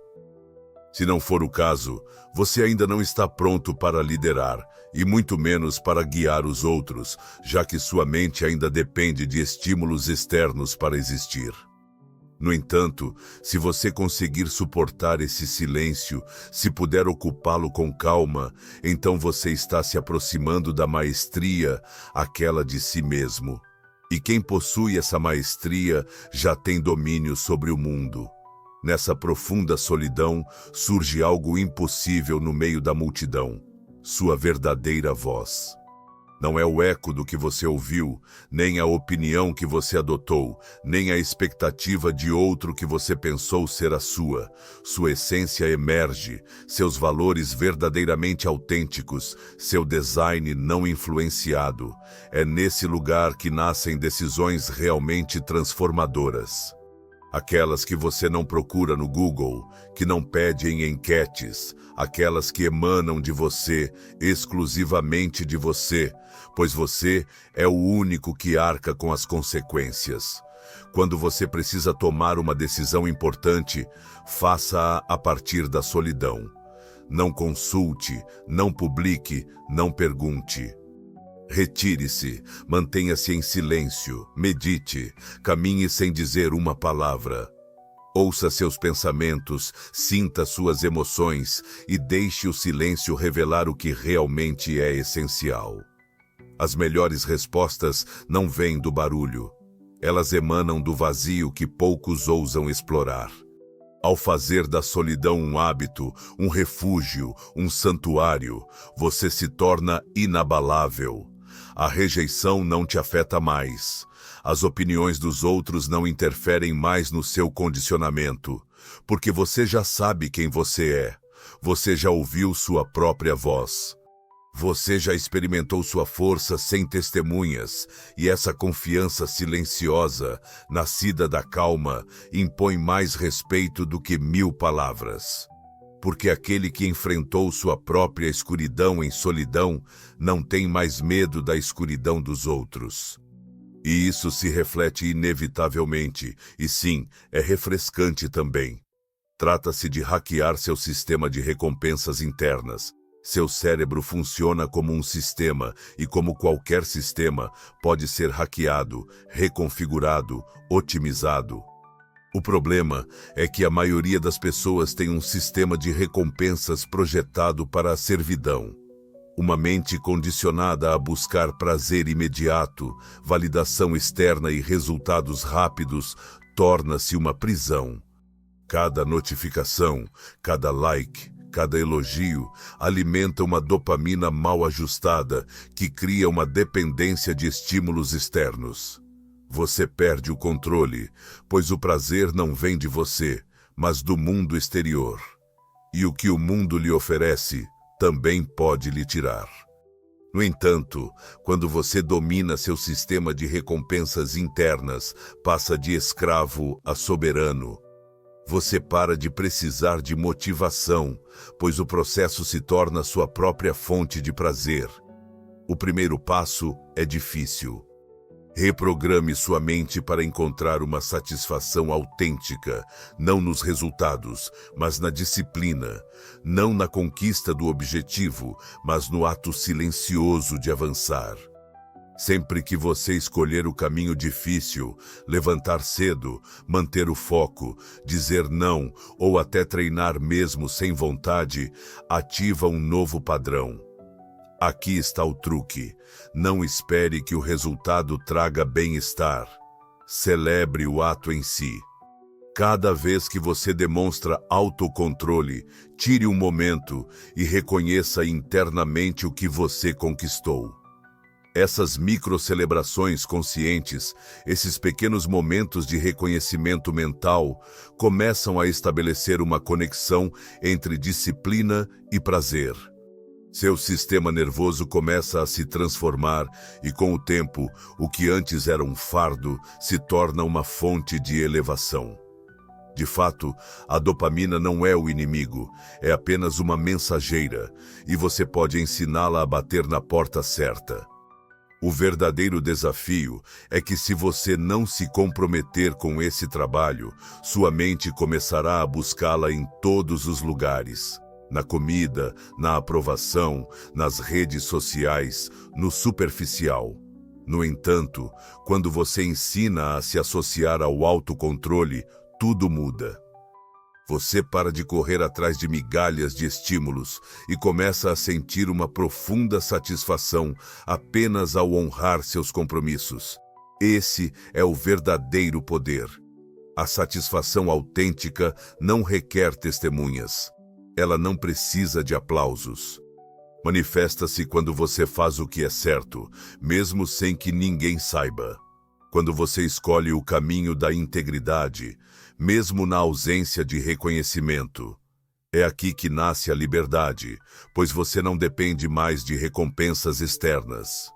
Se não for o caso, você ainda não está pronto para liderar, e muito menos para guiar os outros, já que sua mente ainda depende de estímulos externos para existir. No entanto, se você conseguir suportar esse silêncio, se puder ocupá-lo com calma, então você está se aproximando da maestria, aquela de si mesmo. E quem possui essa maestria já tem domínio sobre o mundo. Nessa profunda solidão, surge algo impossível no meio da multidão: sua verdadeira voz. Não é o eco do que você ouviu, nem a opinião que você adotou, nem a expectativa de outro que você pensou ser a sua. Sua essência emerge, seus valores verdadeiramente autênticos, seu design não influenciado. É nesse lugar que nascem decisões realmente transformadoras. Aquelas que você não procura no Google, que não pede em enquetes, aquelas que emanam de você, exclusivamente de você, pois você é o único que arca com as consequências. Quando você precisa tomar uma decisão importante, faça-a a partir da solidão. Não consulte, não publique, não pergunte. Retire-se, mantenha-se em silêncio, medite, caminhe sem dizer uma palavra. Ouça seus pensamentos, sinta suas emoções e deixe o silêncio revelar o que realmente é essencial. As melhores respostas não vêm do barulho. Elas emanam do vazio que poucos ousam explorar. Ao fazer da solidão um hábito, um refúgio, um santuário, você se torna inabalável. A rejeição não te afeta mais. As opiniões dos outros não interferem mais no seu condicionamento, porque você já sabe quem você é. Você já ouviu sua própria voz. Você já experimentou sua força sem testemunhas, e essa confiança silenciosa, nascida da calma, impõe mais respeito do que 1000 palavras. Porque aquele que enfrentou sua própria escuridão em solidão não tem mais medo da escuridão dos outros. E isso se reflete inevitavelmente, e sim, é refrescante também. Trata-se de hackear seu sistema de recompensas internas. Seu cérebro funciona como um sistema e, como qualquer sistema, pode ser hackeado, reconfigurado, otimizado. O problema é que a maioria das pessoas tem um sistema de recompensas projetado para a servidão. Uma mente condicionada a buscar prazer imediato, validação externa e resultados rápidos torna-se uma prisão. Cada notificação, cada like, cada elogio alimenta uma dopamina mal ajustada que cria uma dependência de estímulos externos. Você perde o controle, pois o prazer não vem de você, mas do mundo exterior. E o que o mundo lhe oferece também pode lhe tirar. No entanto, quando você domina seu sistema de recompensas internas, passa de escravo a soberano. Você para de precisar de motivação, pois o processo se torna sua própria fonte de prazer. O primeiro passo é difícil. Reprograme sua mente para encontrar uma satisfação autêntica, não nos resultados, mas na disciplina, não na conquista do objetivo, mas no ato silencioso de avançar. Sempre que você escolher o caminho difícil, levantar cedo, manter o foco, dizer não ou até treinar mesmo sem vontade, ativa um novo padrão. Aqui está o truque. Não espere que o resultado traga bem-estar. Celebre o ato em si. Cada vez que você demonstra autocontrole, tire um momento e reconheça internamente o que você conquistou. Essas microcelebrações conscientes, esses pequenos momentos de reconhecimento mental, começam a estabelecer uma conexão entre disciplina e prazer. Seu sistema nervoso começa a se transformar e, com o tempo, o que antes era um fardo se torna uma fonte de elevação. De fato, a dopamina não é o inimigo, é apenas uma mensageira, e você pode ensiná-la a bater na porta certa. O verdadeiro desafio é que, se você não se comprometer com esse trabalho, sua mente começará a buscá-la em todos os lugares. Na comida, na aprovação, nas redes sociais, no superficial. No entanto, quando você ensina a se associar ao autocontrole, tudo muda. Você para de correr atrás de migalhas de estímulos e começa a sentir uma profunda satisfação apenas ao honrar seus compromissos. Esse é o verdadeiro poder. A satisfação autêntica não requer testemunhas. Ela não precisa de aplausos. Manifesta-se quando você faz o que é certo, mesmo sem que ninguém saiba. Quando você escolhe o caminho da integridade, mesmo na ausência de reconhecimento. É aqui que nasce a liberdade, pois você não depende mais de recompensas externas.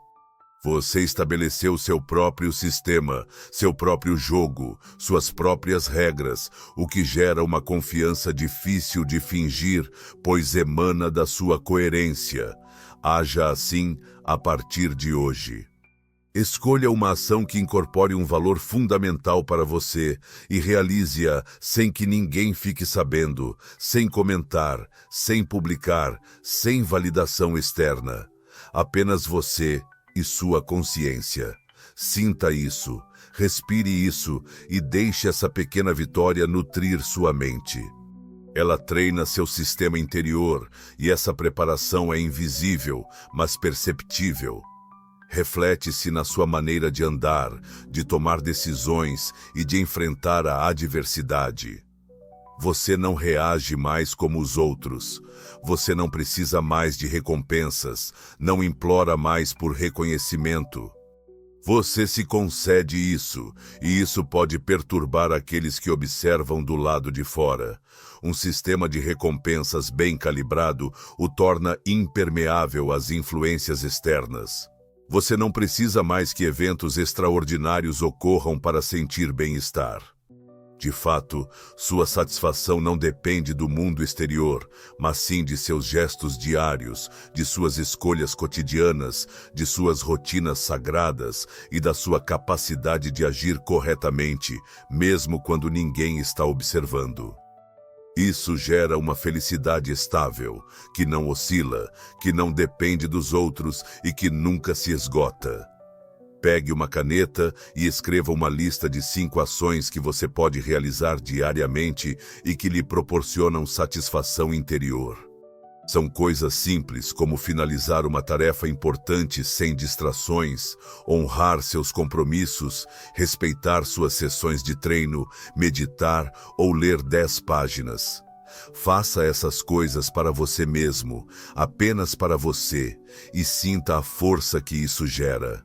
Você estabeleceu seu próprio sistema, seu próprio jogo, suas próprias regras, o que gera uma confiança difícil de fingir, pois emana da sua coerência. Haja assim a partir de hoje. Escolha uma ação que incorpore um valor fundamental para você e realize-a sem que ninguém fique sabendo, sem comentar, sem publicar, sem validação externa. Apenas você e sua consciência. Sinta isso, respire isso e deixe essa pequena vitória nutrir sua mente. Ela treina seu sistema interior e essa preparação é invisível, mas perceptível. Reflete-se na sua maneira de andar, de tomar decisões e de enfrentar a adversidade. Você não reage mais como os outros. Você não precisa mais de recompensas, não implora mais por reconhecimento. Você se concede isso, e isso pode perturbar aqueles que observam do lado de fora. Um sistema de recompensas bem calibrado o torna impermeável às influências externas. Você não precisa mais que eventos extraordinários ocorram para sentir bem-estar. De fato, sua satisfação não depende do mundo exterior, mas sim de seus gestos diários, de suas escolhas cotidianas, de suas rotinas sagradas e da sua capacidade de agir corretamente, mesmo quando ninguém está observando. Isso gera uma felicidade estável, que não oscila, que não depende dos outros e que nunca se esgota. Pegue uma caneta e escreva uma lista de 5 ações que você pode realizar diariamente e que lhe proporcionam satisfação interior. São coisas simples como finalizar uma tarefa importante sem distrações, honrar seus compromissos, respeitar suas sessões de treino, meditar ou ler 10 páginas. Faça essas coisas para você mesmo, apenas para você, e sinta a força que isso gera.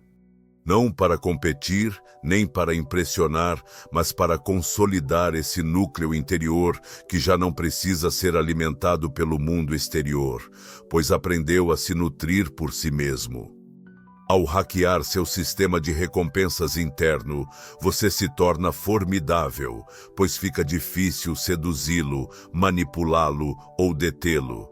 Não para competir, nem para impressionar, mas para consolidar esse núcleo interior que já não precisa ser alimentado pelo mundo exterior, pois aprendeu a se nutrir por si mesmo. Ao hackear seu sistema de recompensas interno, você se torna formidável, pois fica difícil seduzi-lo, manipulá-lo ou detê-lo.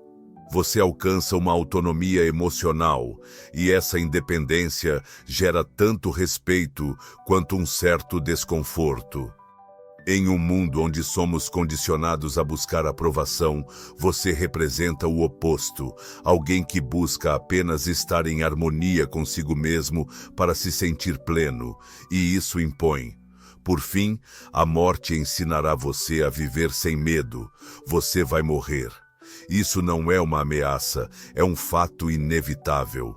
Você alcança uma autonomia emocional, e essa independência gera tanto respeito quanto um certo desconforto. Em um mundo onde somos condicionados a buscar aprovação, você representa o oposto, alguém que busca apenas estar em harmonia consigo mesmo para se sentir pleno, e isso impõe. Por fim, a morte ensinará você a viver sem medo. Você vai morrer. Isso não é uma ameaça, é um fato inevitável.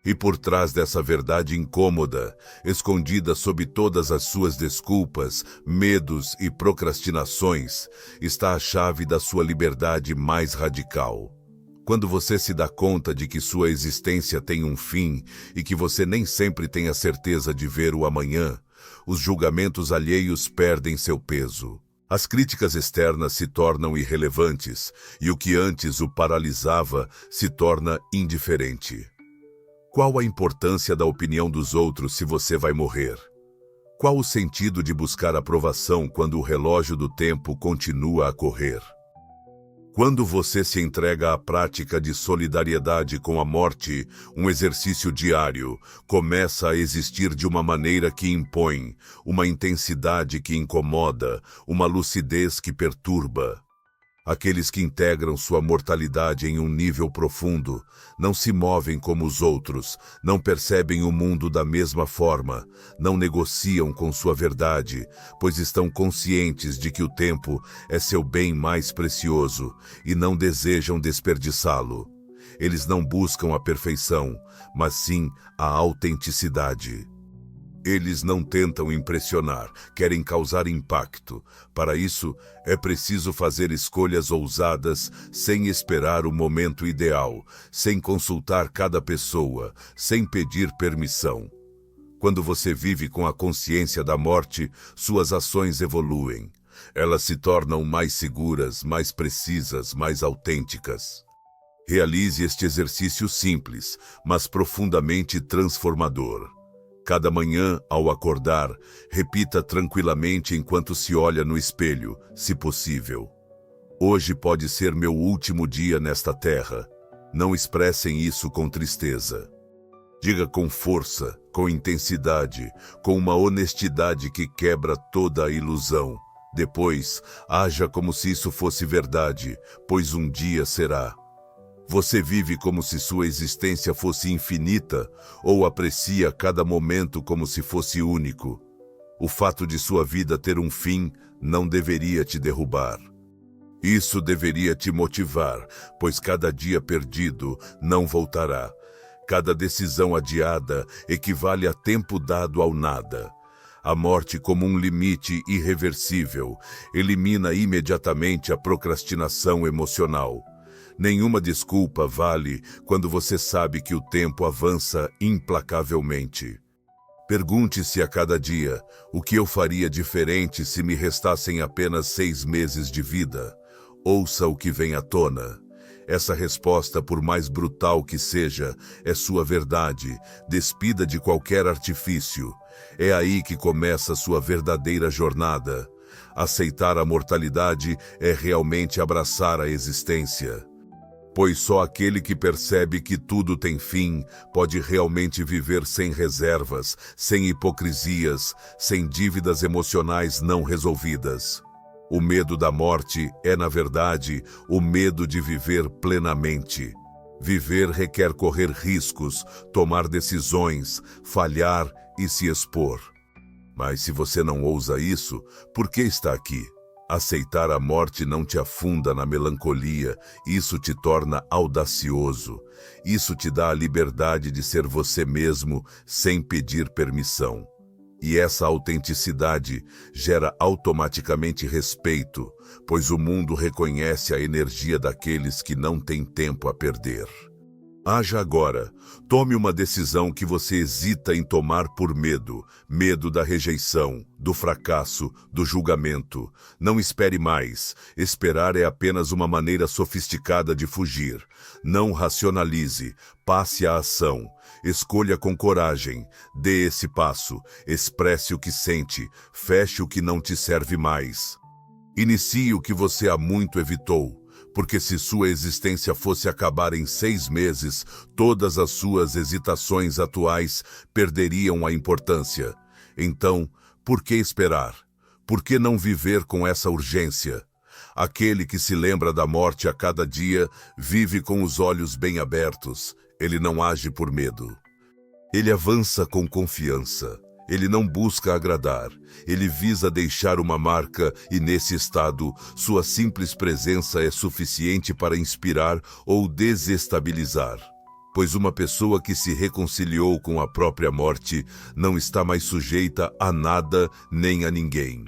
E por trás dessa verdade incômoda, escondida sob todas as suas desculpas, medos e procrastinações, está a chave da sua liberdade mais radical. Quando você se dá conta de que sua existência tem um fim e que você nem sempre tem a certeza de ver o amanhã, os julgamentos alheios perdem seu peso. As críticas externas se tornam irrelevantes e o que antes o paralisava se torna indiferente. Qual a importância da opinião dos outros se você vai morrer? Qual o sentido de buscar aprovação quando o relógio do tempo continua a correr? Quando você se entrega à prática de solidariedade com a morte, um exercício diário, começa a existir de uma maneira que impõe, uma intensidade que incomoda, uma lucidez que perturba. Aqueles que integram sua mortalidade em um nível profundo, não se movem como os outros, não percebem o mundo da mesma forma, não negociam com sua verdade, pois estão conscientes de que o tempo é seu bem mais precioso e não desejam desperdiçá-lo. Eles não buscam a perfeição, mas sim a autenticidade. Eles não tentam impressionar, querem causar impacto. Para isso, é preciso fazer escolhas ousadas, sem esperar o momento ideal, sem consultar cada pessoa, sem pedir permissão. Quando você vive com a consciência da morte, suas ações evoluem. Elas se tornam mais seguras, mais precisas, mais autênticas. Realize este exercício simples, mas profundamente transformador. Cada manhã, ao acordar, repita tranquilamente enquanto se olha no espelho, se possível. Hoje pode ser meu último dia nesta terra. Não expressem isso com tristeza. Diga com força, com intensidade, com uma honestidade que quebra toda a ilusão. Depois, haja como se isso fosse verdade, pois um dia será. Você vive como se sua existência fosse infinita ou aprecia cada momento como se fosse único? O fato de sua vida ter um fim não deveria te derrubar. Isso deveria te motivar, pois cada dia perdido não voltará. Cada decisão adiada equivale a tempo dado ao nada. A morte, como um limite irreversível, elimina imediatamente a procrastinação emocional. Nenhuma desculpa vale quando você sabe que o tempo avança implacavelmente. Pergunte-se a cada dia, o que eu faria diferente se me restassem apenas 6 meses de vida? Ouça o que vem à tona. Essa resposta, por mais brutal que seja, é sua verdade, despida de qualquer artifício. É aí que começa sua verdadeira jornada. Aceitar a mortalidade é realmente abraçar a existência. Pois só aquele que percebe que tudo tem fim pode realmente viver sem reservas, sem hipocrisias, sem dívidas emocionais não resolvidas. O medo da morte é, na verdade, o medo de viver plenamente. Viver requer correr riscos, tomar decisões, falhar e se expor. Mas se você não ousa isso, por que está aqui? Aceitar a morte não te afunda na melancolia, isso te torna audacioso. Isso te dá a liberdade de ser você mesmo sem pedir permissão. E essa autenticidade gera automaticamente respeito, pois o mundo reconhece a energia daqueles que não têm tempo a perder. Haja agora. Tome uma decisão que você hesita em tomar por medo. Medo da rejeição, do fracasso, do julgamento. Não espere mais. Esperar é apenas uma maneira sofisticada de fugir. Não racionalize. Passe à ação. Escolha com coragem. Dê esse passo. Expresse o que sente. Feche o que não te serve mais. Inicie o que você há muito evitou. Porque se sua existência fosse acabar em 6 meses, todas as suas hesitações atuais perderiam a importância. Então, por que esperar? Por que não viver com essa urgência? Aquele que se lembra da morte a cada dia vive com os olhos bem abertos. Ele não age por medo. Ele avança com confiança. Ele não busca agradar, ele visa deixar uma marca e, nesse estado, sua simples presença é suficiente para inspirar ou desestabilizar. Pois uma pessoa que se reconciliou com a própria morte não está mais sujeita a nada nem a ninguém.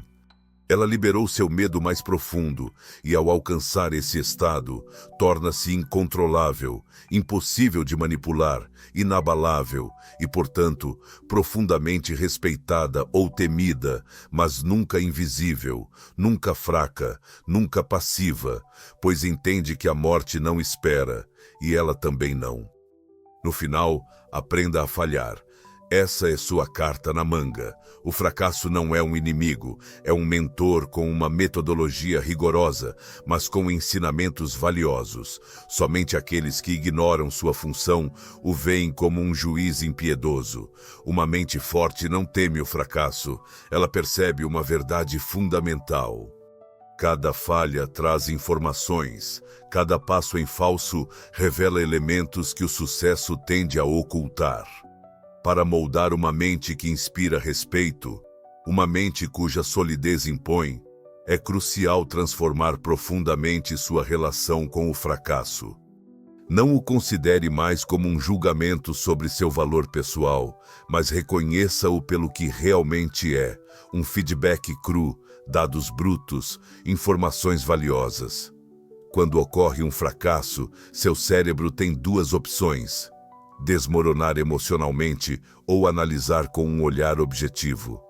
Ela liberou seu medo mais profundo e, ao alcançar esse estado, torna-se incontrolável, impossível de manipular, inabalável e, portanto, profundamente respeitada ou temida, mas nunca invisível, nunca fraca, nunca passiva, pois entende que a morte não espera e ela também não. No final, aprenda a falhar. Essa é sua carta na manga. O fracasso não é um inimigo, é um mentor com uma metodologia rigorosa, mas com ensinamentos valiosos. Somente aqueles que ignoram sua função o veem como um juiz impiedoso. Uma mente forte não teme o fracasso, ela percebe uma verdade fundamental. Cada falha traz informações, cada passo em falso revela elementos que o sucesso tende a ocultar. Para moldar uma mente que inspira respeito, uma mente cuja solidez impõe, é crucial transformar profundamente sua relação com o fracasso. Não o considere mais como um julgamento sobre seu valor pessoal, mas reconheça-o pelo que realmente é, um feedback cru, dados brutos, informações valiosas. Quando ocorre um fracasso, seu cérebro tem 2 opções: desmoronar emocionalmente ou analisar com um olhar objetivo.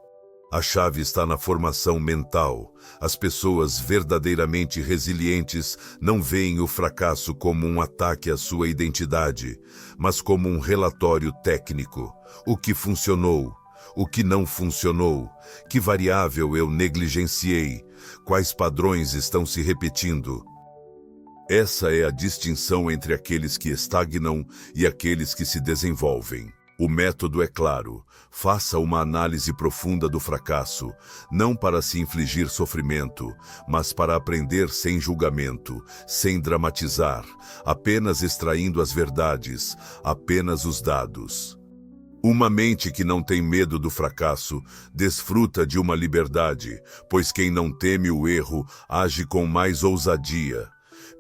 A chave está na formação mental. As pessoas verdadeiramente resilientes não veem o fracasso como um ataque à sua identidade, mas como um relatório técnico. O que funcionou? O que não funcionou? Que variável eu negligenciei? Quais padrões estão se repetindo? Essa é a distinção entre aqueles que estagnam e aqueles que se desenvolvem. O método é claro. Faça uma análise profunda do fracasso, não para se infligir sofrimento, mas para aprender sem julgamento, sem dramatizar, apenas extraindo as verdades, apenas os dados. Uma mente que não tem medo do fracasso desfruta de uma liberdade, pois quem não teme o erro age com mais ousadia.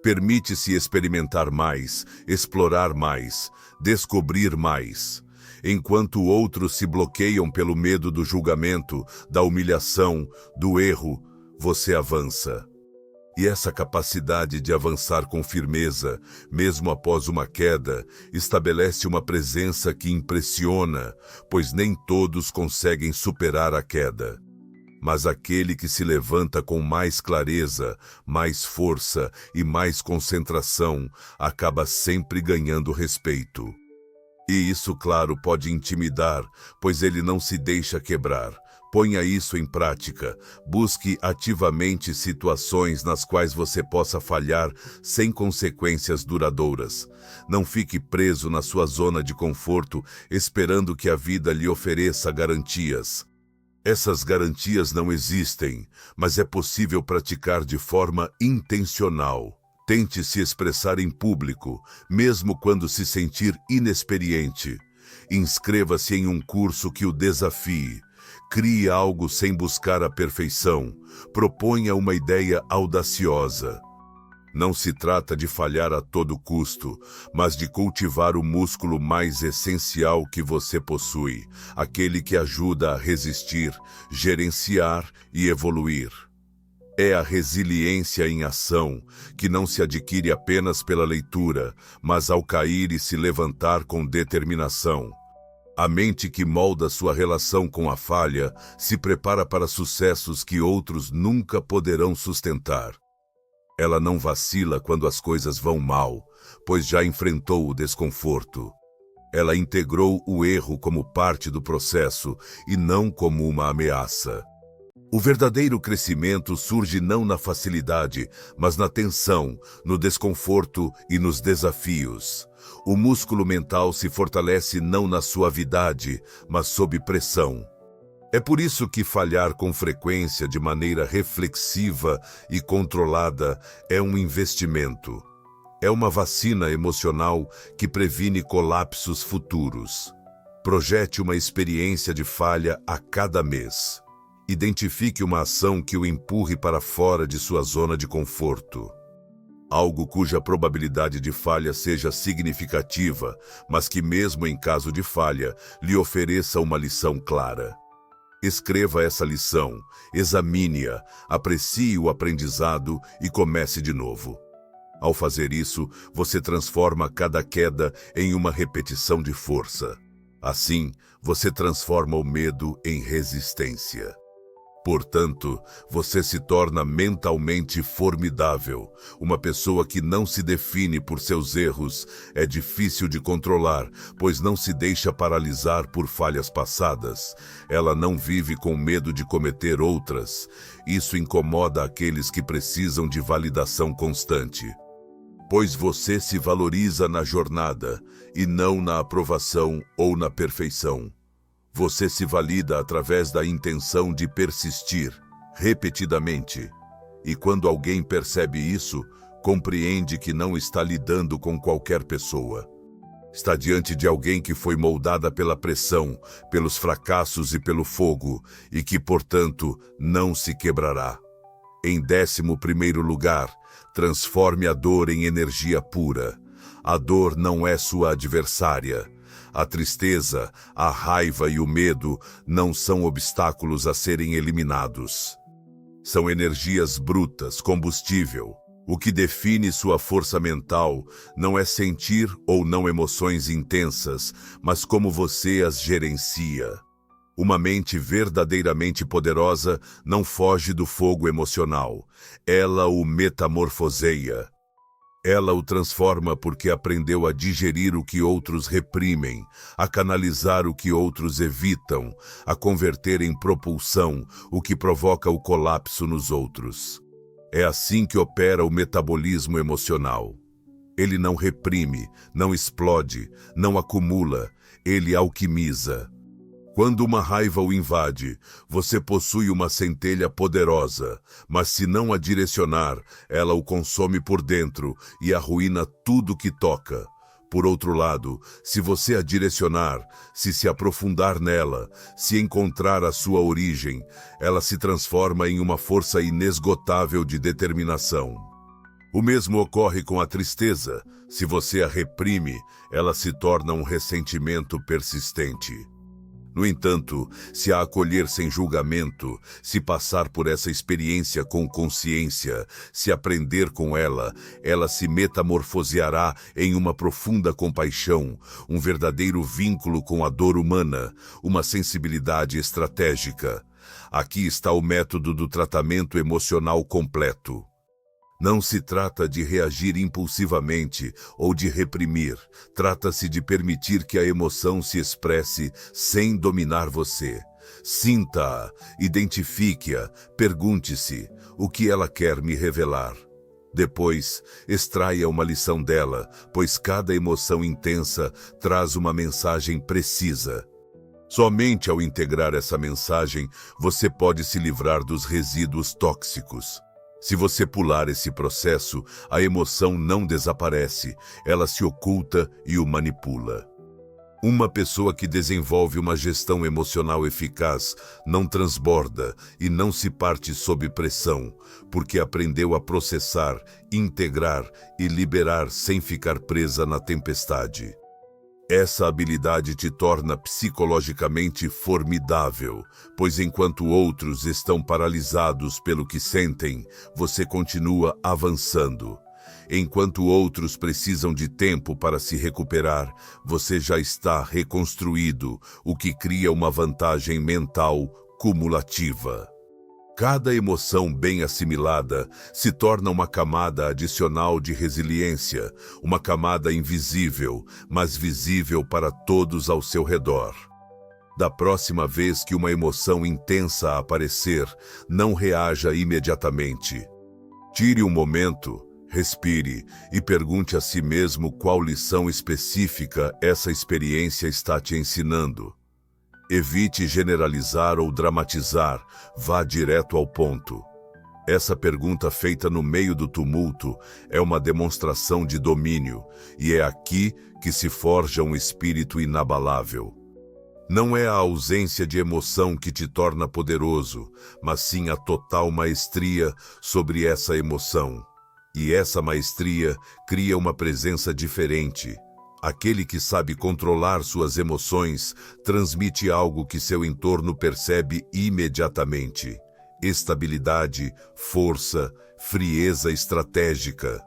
Permite-se experimentar mais, explorar mais, descobrir mais. Enquanto outros se bloqueiam pelo medo do julgamento, da humilhação, do erro, você avança. E essa capacidade de avançar com firmeza, mesmo após uma queda, estabelece uma presença que impressiona, pois nem todos conseguem superar a queda. Mas aquele que se levanta com mais clareza, mais força e mais concentração, acaba sempre ganhando respeito. E isso, claro, pode intimidar, pois ele não se deixa quebrar. Ponha isso em prática. Busque ativamente situações nas quais você possa falhar sem consequências duradouras. Não fique preso na sua zona de conforto, esperando que a vida lhe ofereça garantias. Essas garantias não existem, mas é possível praticar de forma intencional. Tente se expressar em público, mesmo quando se sentir inexperiente. Inscreva-se em um curso que o desafie. Crie algo sem buscar a perfeição. Proponha uma ideia audaciosa. Não se trata de falhar a todo custo, mas de cultivar o músculo mais essencial que você possui, aquele que ajuda a resistir, gerenciar e evoluir. É a resiliência em ação, que não se adquire apenas pela leitura, mas ao cair e se levantar com determinação. A mente que molda sua relação com a falha se prepara para sucessos que outros nunca poderão sustentar. Ela não vacila quando as coisas vão mal, pois já enfrentou o desconforto. Ela integrou o erro como parte do processo e não como uma ameaça. O verdadeiro crescimento surge não na facilidade, mas na tensão, no desconforto e nos desafios. O músculo mental se fortalece não na suavidade, mas sob pressão. É por isso que falhar com frequência de maneira reflexiva e controlada é um investimento. É uma vacina emocional que previne colapsos futuros. Projete uma experiência de falha a cada mês. Identifique uma ação que o empurre para fora de sua zona de conforto. Algo cuja probabilidade de falha seja significativa, mas que mesmo em caso de falha, lhe ofereça uma lição clara. Escreva essa lição, examine-a, aprecie o aprendizado e comece de novo. Ao fazer isso, você transforma cada queda em uma repetição de força. Assim, você transforma o medo em resistência. Portanto, você se torna mentalmente formidável. Uma pessoa que não se define por seus erros é difícil de controlar, pois não se deixa paralisar por falhas passadas. Ela não vive com medo de cometer outras. Isso incomoda aqueles que precisam de validação constante. Pois você se valoriza na jornada e não na aprovação ou na perfeição. Você se valida através da intenção de persistir, repetidamente. E quando alguém percebe isso, compreende que não está lidando com qualquer pessoa. Está diante de alguém que foi moldada pela pressão, pelos fracassos e pelo fogo, e que, portanto, não se quebrará. Em 11º lugar, transforme a dor em energia pura. A dor não é sua adversária. A tristeza, a raiva e o medo não são obstáculos a serem eliminados. São energias brutas, combustível. O que define sua força mental não é sentir ou não emoções intensas, mas como você as gerencia. Uma mente verdadeiramente poderosa não foge do fogo emocional. Ela o metamorfoseia. Ela o transforma porque aprendeu a digerir o que outros reprimem, a canalizar o que outros evitam, a converter em propulsão o que provoca o colapso nos outros. É assim que opera o metabolismo emocional. Ele não reprime, não explode, não acumula, ele alquimiza. Quando uma raiva o invade, você possui uma centelha poderosa, mas se não a direcionar, ela o consome por dentro e arruína tudo que toca. Por outro lado, se você a direcionar, se aprofundar nela, se encontrar a sua origem, ela se transforma em uma força inesgotável de determinação. O mesmo ocorre com a tristeza. Se você a reprime, ela se torna um ressentimento persistente. No entanto, se a acolher sem julgamento, se passar por essa experiência com consciência, se aprender com ela, ela se metamorfoseará em uma profunda compaixão, um verdadeiro vínculo com a dor humana, uma sensibilidade estratégica. Aqui está o método do tratamento emocional completo. Não se trata de reagir impulsivamente ou de reprimir. Trata-se de permitir que a emoção se expresse sem dominar você. Sinta-a, identifique-a, pergunte-se o que ela quer me revelar. Depois, extraia uma lição dela, pois cada emoção intensa traz uma mensagem precisa. Somente ao integrar essa mensagem, você pode se livrar dos resíduos tóxicos. Se você pular esse processo, a emoção não desaparece, ela se oculta e o manipula. Uma pessoa que desenvolve uma gestão emocional eficaz não transborda e não se parte sob pressão, porque aprendeu a processar, integrar e liberar sem ficar presa na tempestade. Essa habilidade te torna psicologicamente formidável, pois enquanto outros estão paralisados pelo que sentem, você continua avançando. Enquanto outros precisam de tempo para se recuperar, você já está reconstruído, o que cria uma vantagem mental cumulativa. Cada emoção bem assimilada se torna uma camada adicional de resiliência, uma camada invisível, mas visível para todos ao seu redor. Da próxima vez que uma emoção intensa aparecer, não reaja imediatamente. Tire um momento, respire e pergunte a si mesmo qual lição específica essa experiência está te ensinando. Evite generalizar ou dramatizar, vá direto ao ponto. Essa pergunta feita no meio do tumulto é uma demonstração de domínio, e é aqui que se forja um espírito inabalável. Não é a ausência de emoção que te torna poderoso, mas sim a total maestria sobre essa emoção. E essa maestria cria uma presença diferente. Aquele que sabe controlar suas emoções transmite algo que seu entorno percebe imediatamente: estabilidade, força, frieza estratégica.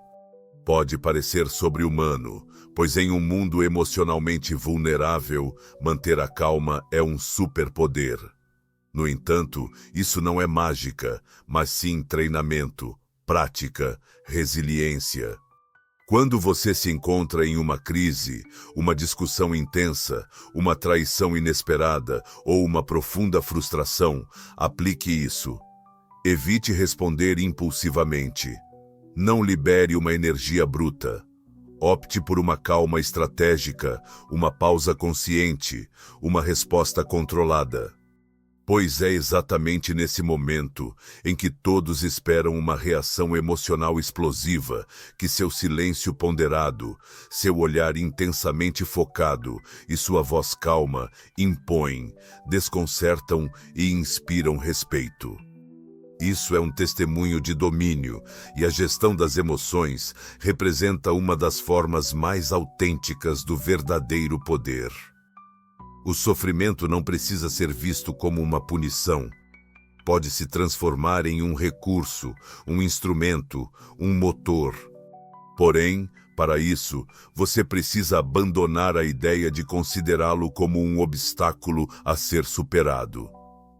Pode parecer sobre-humano, pois em um mundo emocionalmente vulnerável, manter a calma é um superpoder. No entanto, isso não é mágica, mas sim treinamento, prática, resiliência. Quando você se encontra em uma crise, uma discussão intensa, uma traição inesperada ou uma profunda frustração, aplique isso. Evite responder impulsivamente. Não libere uma energia bruta. Opte por uma calma estratégica, uma pausa consciente, uma resposta controlada. Pois é exatamente nesse momento em que todos esperam uma reação emocional explosiva que seu silêncio ponderado, seu olhar intensamente focado e sua voz calma impõem, desconcertam e inspiram respeito. Isso é um testemunho de domínio, e a gestão das emoções representa uma das formas mais autênticas do verdadeiro poder. O sofrimento não precisa ser visto como uma punição. Pode se transformar em um recurso, um instrumento, um motor. Porém, para isso, você precisa abandonar a ideia de considerá-lo como um obstáculo a ser superado.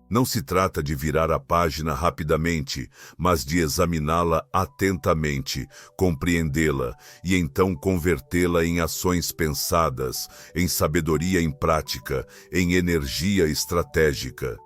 Não se trata de virar a página rapidamente, mas de examiná-la atentamente, compreendê-la e então convertê-la em ações pensadas, em sabedoria em prática, em energia estratégica.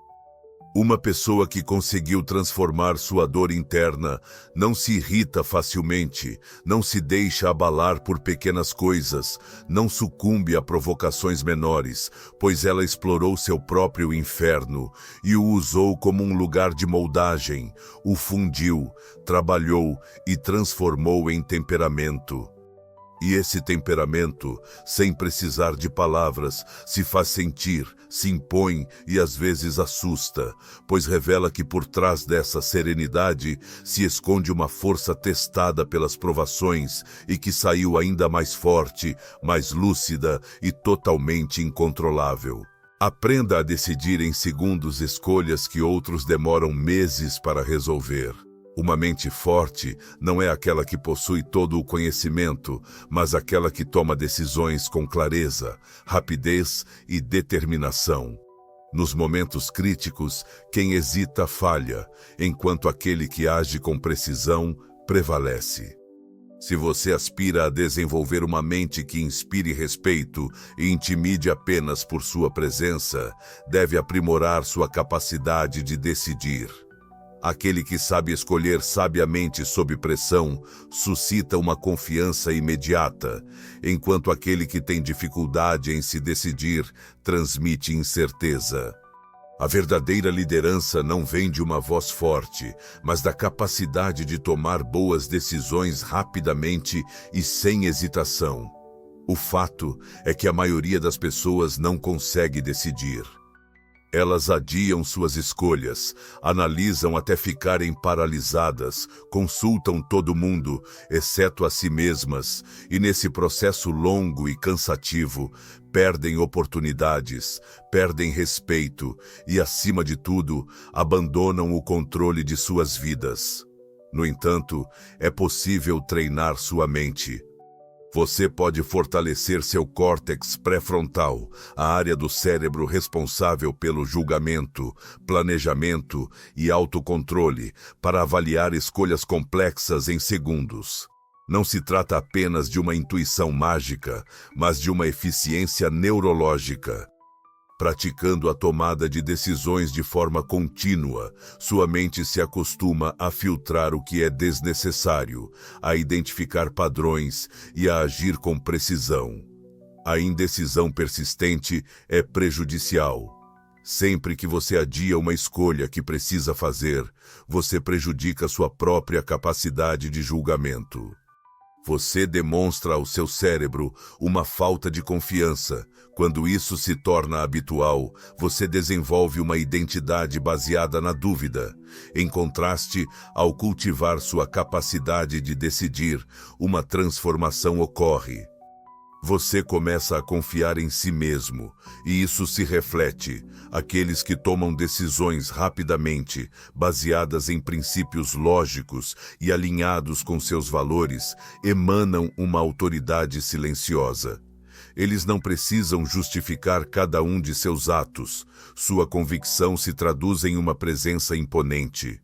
Uma pessoa que conseguiu transformar sua dor interna não se irrita facilmente, não se deixa abalar por pequenas coisas, não sucumbe a provocações menores, pois ela explorou seu próprio inferno e o usou como um lugar de moldagem, o fundiu, trabalhou e transformou em temperamento. E esse temperamento, sem precisar de palavras, se faz sentir, se impõe e às vezes assusta, pois revela que por trás dessa serenidade se esconde uma força testada pelas provações e que saiu ainda mais forte, mais lúcida e totalmente incontrolável. Aprenda a decidir em segundos escolhas que outros demoram meses para resolver. Uma mente forte não é aquela que possui todo o conhecimento, mas aquela que toma decisões com clareza, rapidez e determinação. Nos momentos críticos, quem hesita falha, enquanto aquele que age com precisão prevalece. Se você aspira a desenvolver uma mente que inspire respeito e intimide apenas por sua presença, deve aprimorar sua capacidade de decidir. Aquele que sabe escolher sabiamente sob pressão suscita uma confiança imediata, enquanto aquele que tem dificuldade em se decidir transmite incerteza. A verdadeira liderança não vem de uma voz forte, mas da capacidade de tomar boas decisões rapidamente e sem hesitação. O fato é que a maioria das pessoas não consegue decidir. Elas adiam suas escolhas, analisam até ficarem paralisadas, consultam todo mundo, exceto a si mesmas, e nesse processo longo e cansativo, perdem oportunidades, perdem respeito e, acima de tudo, abandonam o controle de suas vidas. No entanto, é possível treinar sua mente. Você pode fortalecer seu córtex pré-frontal, a área do cérebro responsável pelo julgamento, planejamento e autocontrole, para avaliar escolhas complexas em segundos. Não se trata apenas de uma intuição mágica, mas de uma eficiência neurológica. Praticando a tomada de decisões de forma contínua, sua mente se acostuma a filtrar o que é desnecessário, a identificar padrões e a agir com precisão. A indecisão persistente é prejudicial. Sempre que você adia uma escolha que precisa fazer, você prejudica sua própria capacidade de julgamento. Você demonstra ao seu cérebro uma falta de confiança. Quando isso se torna habitual, você desenvolve uma identidade baseada na dúvida. Em contraste, ao cultivar sua capacidade de decidir, uma transformação ocorre. Você começa a confiar em si mesmo, e isso se reflete. Aqueles que tomam decisões rapidamente, baseadas em princípios lógicos e alinhados com seus valores, emanam uma autoridade silenciosa. Eles não precisam justificar cada um de seus atos. Sua convicção se traduz em uma presença imponente.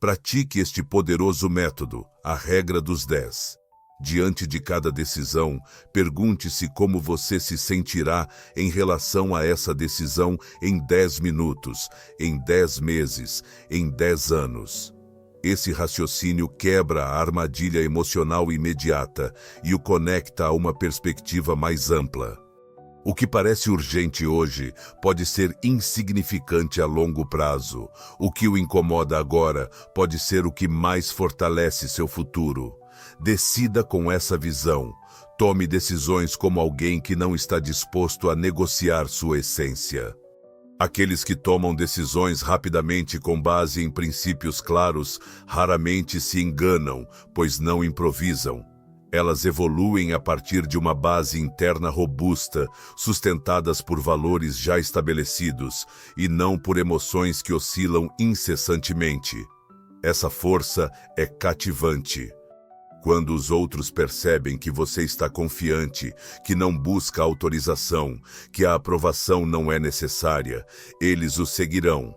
Pratique este poderoso método, a regra dos 10. Diante de cada decisão, pergunte-se como você se sentirá em relação a essa decisão em 10 minutos, em 10 meses, em 10 anos. Esse raciocínio quebra a armadilha emocional imediata e o conecta a uma perspectiva mais ampla. O que parece urgente hoje pode ser insignificante a longo prazo. O que o incomoda agora pode ser o que mais fortalece seu futuro. Decida com essa visão. Tome decisões como alguém que não está disposto a negociar sua essência. Aqueles que tomam decisões rapidamente com base em princípios claros raramente se enganam, pois não improvisam. Elas evoluem a partir de uma base interna robusta, sustentadas por valores já estabelecidos e não por emoções que oscilam incessantemente. Essa força é cativante. Quando os outros percebem que você está confiante, que não busca autorização, que a aprovação não é necessária, eles o seguirão.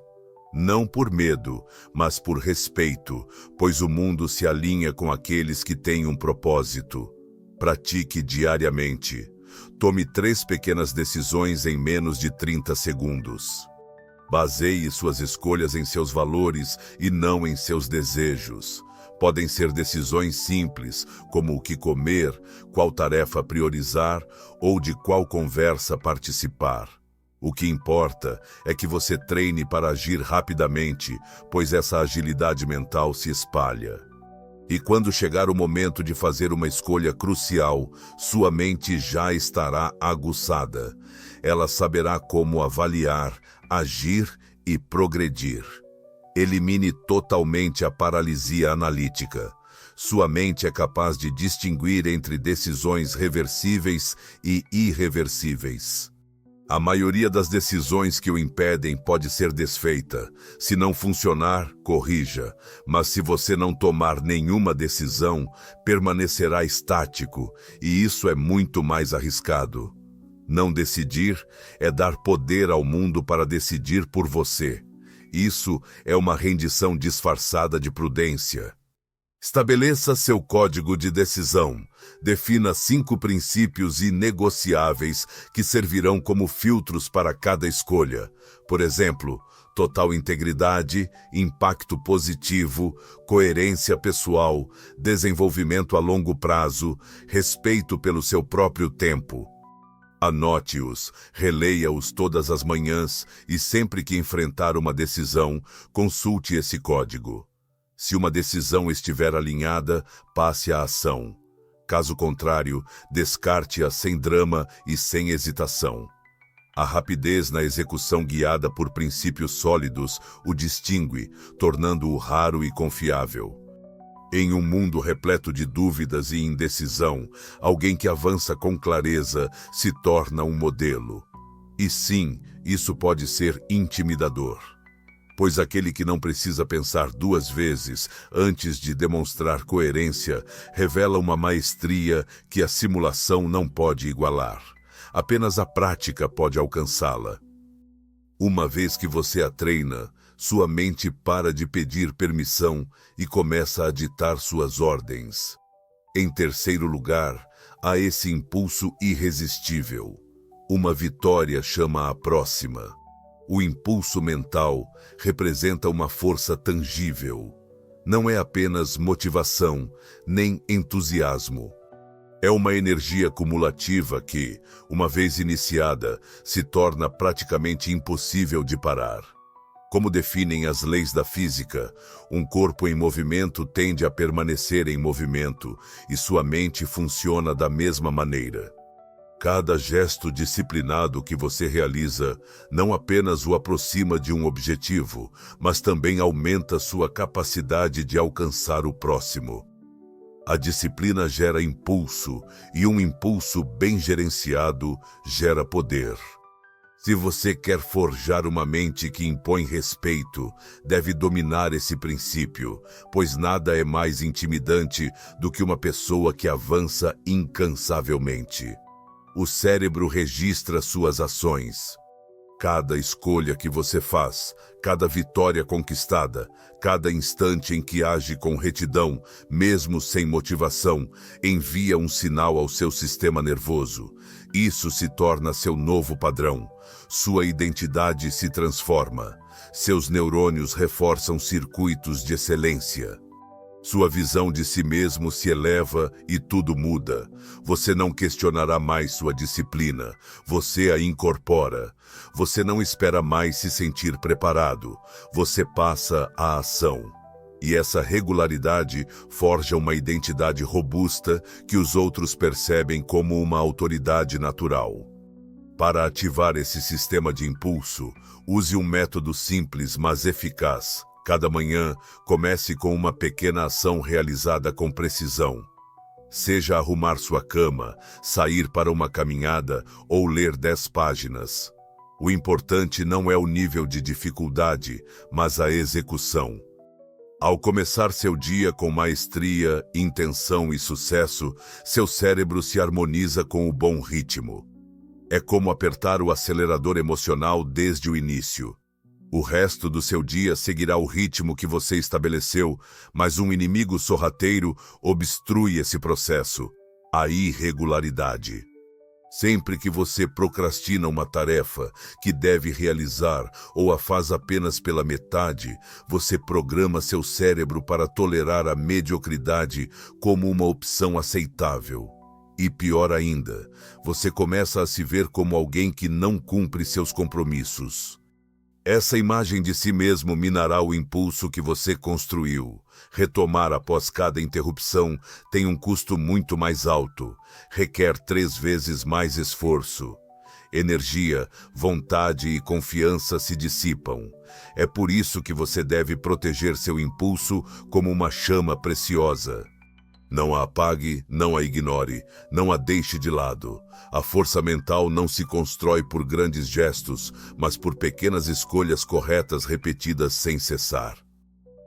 Não por medo, mas por respeito, pois o mundo se alinha com aqueles que têm um propósito. Pratique diariamente. Tome 3 pequenas decisões em menos de 30 segundos. Baseie suas escolhas em seus valores e não em seus desejos. Podem ser decisões simples, como o que comer, qual tarefa priorizar ou de qual conversa participar. O que importa é que você treine para agir rapidamente, pois essa agilidade mental se espalha. E quando chegar o momento de fazer uma escolha crucial, sua mente já estará aguçada. Ela saberá como avaliar, agir e progredir. Elimine totalmente a paralisia analítica. Sua mente é capaz de distinguir entre decisões reversíveis e irreversíveis. A maioria das decisões que o impedem pode ser desfeita. Se não funcionar, corrija. Mas se você não tomar nenhuma decisão, permanecerá estático, e isso é muito mais arriscado. Não decidir é dar poder ao mundo para decidir por você. Isso é uma rendição disfarçada de prudência. Estabeleça seu código de decisão. Defina 5 princípios inegociáveis que servirão como filtros para cada escolha. Por exemplo, total integridade, impacto positivo, coerência pessoal, desenvolvimento a longo prazo, respeito pelo seu próprio tempo. Anote-os, releia-os todas as manhãs e sempre que enfrentar uma decisão, consulte esse código. Se uma decisão estiver alinhada, passe à ação. Caso contrário, descarte-a sem drama e sem hesitação. A rapidez na execução guiada por princípios sólidos o distingue, tornando-o raro e confiável. Em um mundo repleto de dúvidas e indecisão, alguém que avança com clareza se torna um modelo. E sim, isso pode ser intimidador. Pois aquele que não precisa pensar duas vezes antes de demonstrar coerência revela uma maestria que a simulação não pode igualar. Apenas a prática pode alcançá-la. Uma vez que você a treina, sua mente para de pedir permissão e começa a ditar suas ordens. Em terceiro lugar, há esse impulso irresistível. Uma vitória chama a próxima. O impulso mental representa uma força tangível. Não é apenas motivação, nem entusiasmo. É uma energia cumulativa que, uma vez iniciada, se torna praticamente impossível de parar. Como definem as leis da física, um corpo em movimento tende a permanecer em movimento e sua mente funciona da mesma maneira. Cada gesto disciplinado que você realiza não apenas o aproxima de um objetivo, mas também aumenta sua capacidade de alcançar o próximo. A disciplina gera impulso, e um impulso bem gerenciado gera poder. Se você quer forjar uma mente que impõe respeito, deve dominar esse princípio, pois nada é mais intimidante do que uma pessoa que avança incansavelmente. O cérebro registra suas ações. Cada escolha que você faz, cada vitória conquistada, cada instante em que age com retidão, mesmo sem motivação, envia um sinal ao seu sistema nervoso. Isso se torna seu novo padrão. Sua identidade se transforma. Seus neurônios reforçam circuitos de excelência. Sua visão de si mesmo se eleva e tudo muda. Você não questionará mais sua disciplina, você a incorpora. Você não espera mais se sentir preparado, você passa à ação. E essa regularidade forja uma identidade robusta que os outros percebem como uma autoridade natural. Para ativar esse sistema de impulso, use um método simples, mas eficaz. Cada manhã, comece com uma pequena ação realizada com precisão. Seja arrumar sua cama, sair para uma caminhada ou ler 10 páginas. O importante não é o nível de dificuldade, mas a execução. Ao começar seu dia com maestria, intenção e sucesso, seu cérebro se harmoniza com o bom ritmo. É como apertar o acelerador emocional desde o início. O resto do seu dia seguirá o ritmo que você estabeleceu, mas um inimigo sorrateiro obstrui esse processo, a irregularidade. Sempre que você procrastina uma tarefa que deve realizar ou a faz apenas pela metade, você programa seu cérebro para tolerar a mediocridade como uma opção aceitável. E pior ainda, você começa a se ver como alguém que não cumpre seus compromissos. Essa imagem de si mesmo minará o impulso que você construiu. Retomar após cada interrupção tem um custo muito mais alto, requer 3 vezes mais esforço. Energia, vontade e confiança se dissipam. É por isso que você deve proteger seu impulso como uma chama preciosa. Não a apague, não a ignore, não a deixe de lado. A força mental não se constrói por grandes gestos, mas por pequenas escolhas corretas repetidas sem cessar.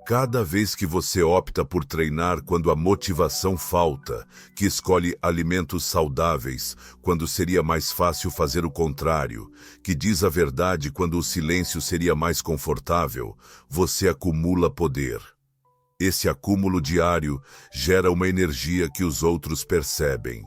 Cada vez que você opta por treinar quando a motivação falta, que escolhe alimentos saudáveis quando seria mais fácil fazer o contrário, que diz a verdade quando o silêncio seria mais confortável, você acumula poder. Esse acúmulo diário gera uma energia que os outros percebem.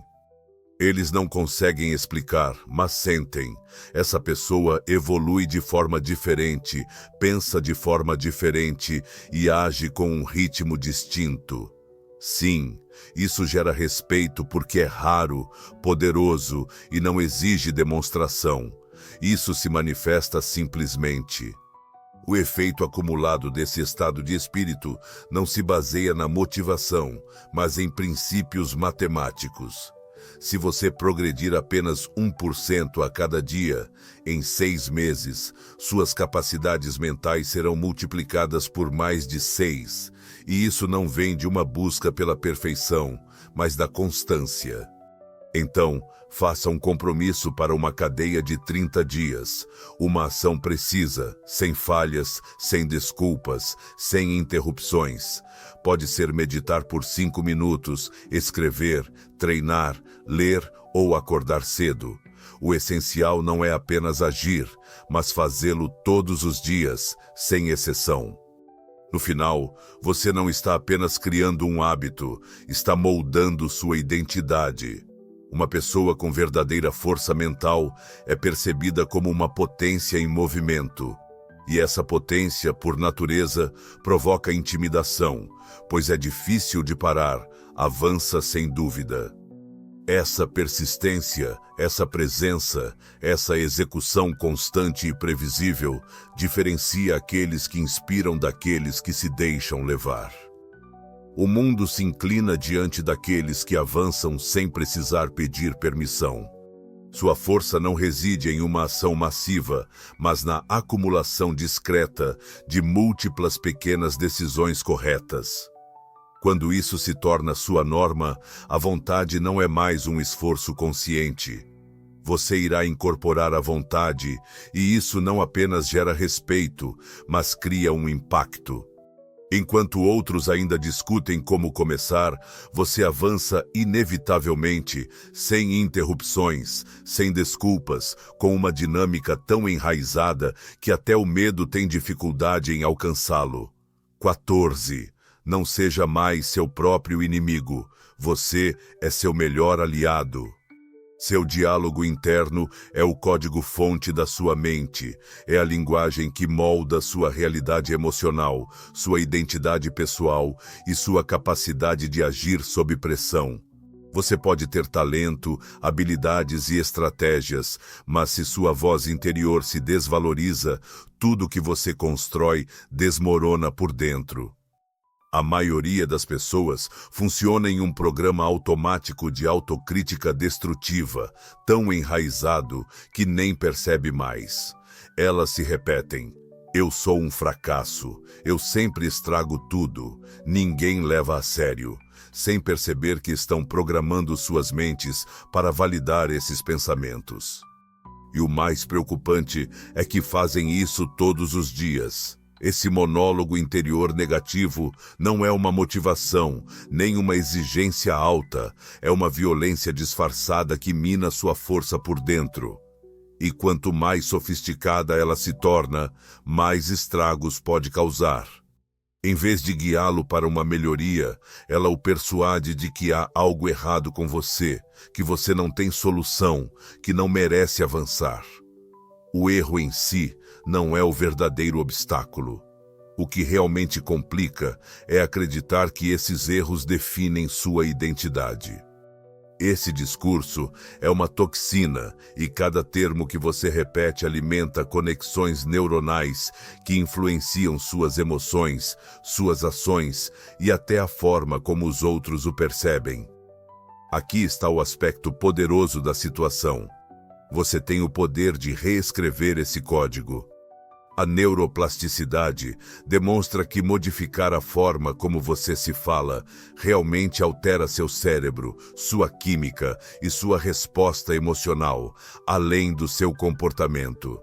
Eles não conseguem explicar, mas sentem. Essa pessoa evolui de forma diferente, pensa de forma diferente e age com um ritmo distinto. Sim, isso gera respeito porque é raro, poderoso e não exige demonstração. Isso se manifesta simplesmente. O efeito acumulado desse estado de espírito não se baseia na motivação, mas em princípios matemáticos. Se você progredir apenas 1% a cada dia, em 6 meses, suas capacidades mentais serão multiplicadas por mais de 6. E isso não vem de uma busca pela perfeição, mas da constância. Então, faça um compromisso para uma cadeia de 30 dias. Uma ação precisa, sem falhas, sem desculpas, sem interrupções. Pode ser meditar por 5 minutos, escrever, treinar, ler ou acordar cedo. O essencial não é apenas agir, mas fazê-lo todos os dias, sem exceção. No final, você não está apenas criando um hábito, está moldando sua identidade. Uma pessoa com verdadeira força mental é percebida como uma potência em movimento. E essa potência, por natureza, provoca intimidação, pois é difícil de parar, avança sem dúvida. Essa persistência, essa presença, essa execução constante e previsível diferencia aqueles que inspiram daqueles que se deixam levar. O mundo se inclina diante daqueles que avançam sem precisar pedir permissão. Sua força não reside em uma ação massiva, mas na acumulação discreta de múltiplas pequenas decisões corretas. Quando isso se torna sua norma, a vontade não é mais um esforço consciente. Você irá incorporar a vontade, e isso não apenas gera respeito, mas cria um impacto. Enquanto outros ainda discutem como começar, você avança inevitavelmente, sem interrupções, sem desculpas, com uma dinâmica tão enraizada que até o medo tem dificuldade em alcançá-lo. 14. Não seja mais seu próprio inimigo. Você é seu melhor aliado. Seu diálogo interno é o código-fonte da sua mente, é a linguagem que molda sua realidade emocional, sua identidade pessoal e sua capacidade de agir sob pressão. Você pode ter talento, habilidades e estratégias, mas se sua voz interior se desvaloriza, tudo que você constrói desmorona por dentro. A maioria das pessoas funciona em um programa automático de autocrítica destrutiva, tão enraizado que nem percebe mais. Elas se repetem: eu sou um fracasso, eu sempre estrago tudo, ninguém leva a sério, sem perceber que estão programando suas mentes para validar esses pensamentos. E o mais preocupante é que fazem isso todos os dias. Esse monólogo interior negativo não é uma motivação, nem uma exigência alta, é uma violência disfarçada que mina sua força por dentro. E quanto mais sofisticada ela se torna, mais estragos pode causar. Em vez de guiá-lo para uma melhoria, ela o persuade de que há algo errado com você, que você não tem solução, que não merece avançar. O erro em si não é o verdadeiro obstáculo. O que realmente complica é acreditar que esses erros definem sua identidade. Esse discurso é uma toxina e cada termo que você repete alimenta conexões neuronais que influenciam suas emoções, suas ações e até a forma como os outros o percebem. Aqui está o aspecto poderoso da situação. Você tem o poder de reescrever esse código. A neuroplasticidade demonstra que modificar a forma como você se fala realmente altera seu cérebro, sua química e sua resposta emocional, além do seu comportamento.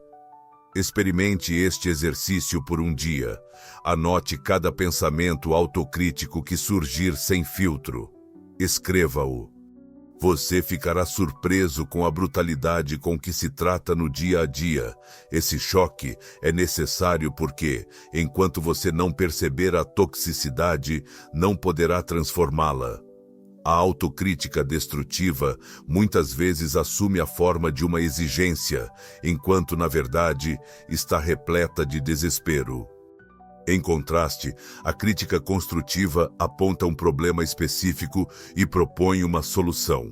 Experimente este exercício por um dia. Anote cada pensamento autocrítico que surgir sem filtro. Escreva-o. Você ficará surpreso com a brutalidade com que se trata no dia a dia. Esse choque é necessário porque, enquanto você não perceber a toxicidade, não poderá transformá-la. A autocrítica destrutiva muitas vezes assume a forma de uma exigência, enquanto, na verdade, está repleta de desespero. Em contraste, a crítica construtiva aponta um problema específico e propõe uma solução.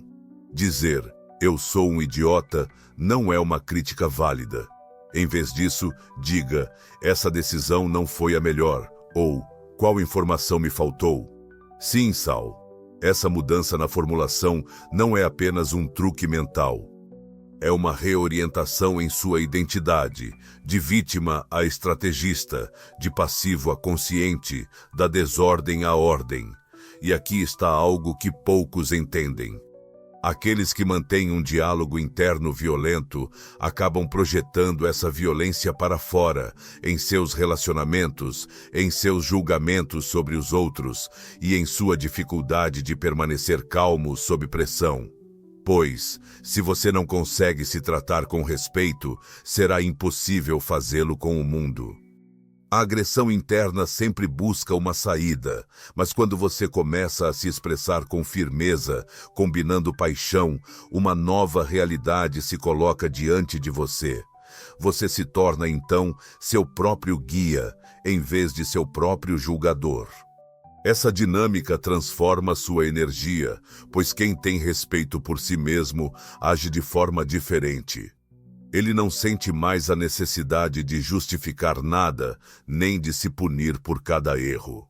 Dizer, eu sou um idiota, não é uma crítica válida. Em vez disso, diga: essa decisão não foi a melhor, ou qual informação me faltou? Sim, Sal. Essa mudança na formulação não é apenas um truque mental. É uma reorientação em sua identidade, de vítima a estrategista, de passivo a consciente, da desordem à ordem. E aqui está algo que poucos entendem. Aqueles que mantêm um diálogo interno violento acabam projetando essa violência para fora, em seus relacionamentos, em seus julgamentos sobre os outros e em sua dificuldade de permanecer calmo sob pressão. Pois, se você não consegue se tratar com respeito, será impossível fazê-lo com o mundo. A agressão interna sempre busca uma saída, mas quando você começa a se expressar com firmeza, combinando paixão, uma nova realidade se coloca diante de você. Você se torna, então, seu próprio guia, em vez de seu próprio julgador. Essa dinâmica transforma sua energia, pois quem tem respeito por si mesmo age de forma diferente. Ele não sente mais a necessidade de justificar nada, nem de se punir por cada erro.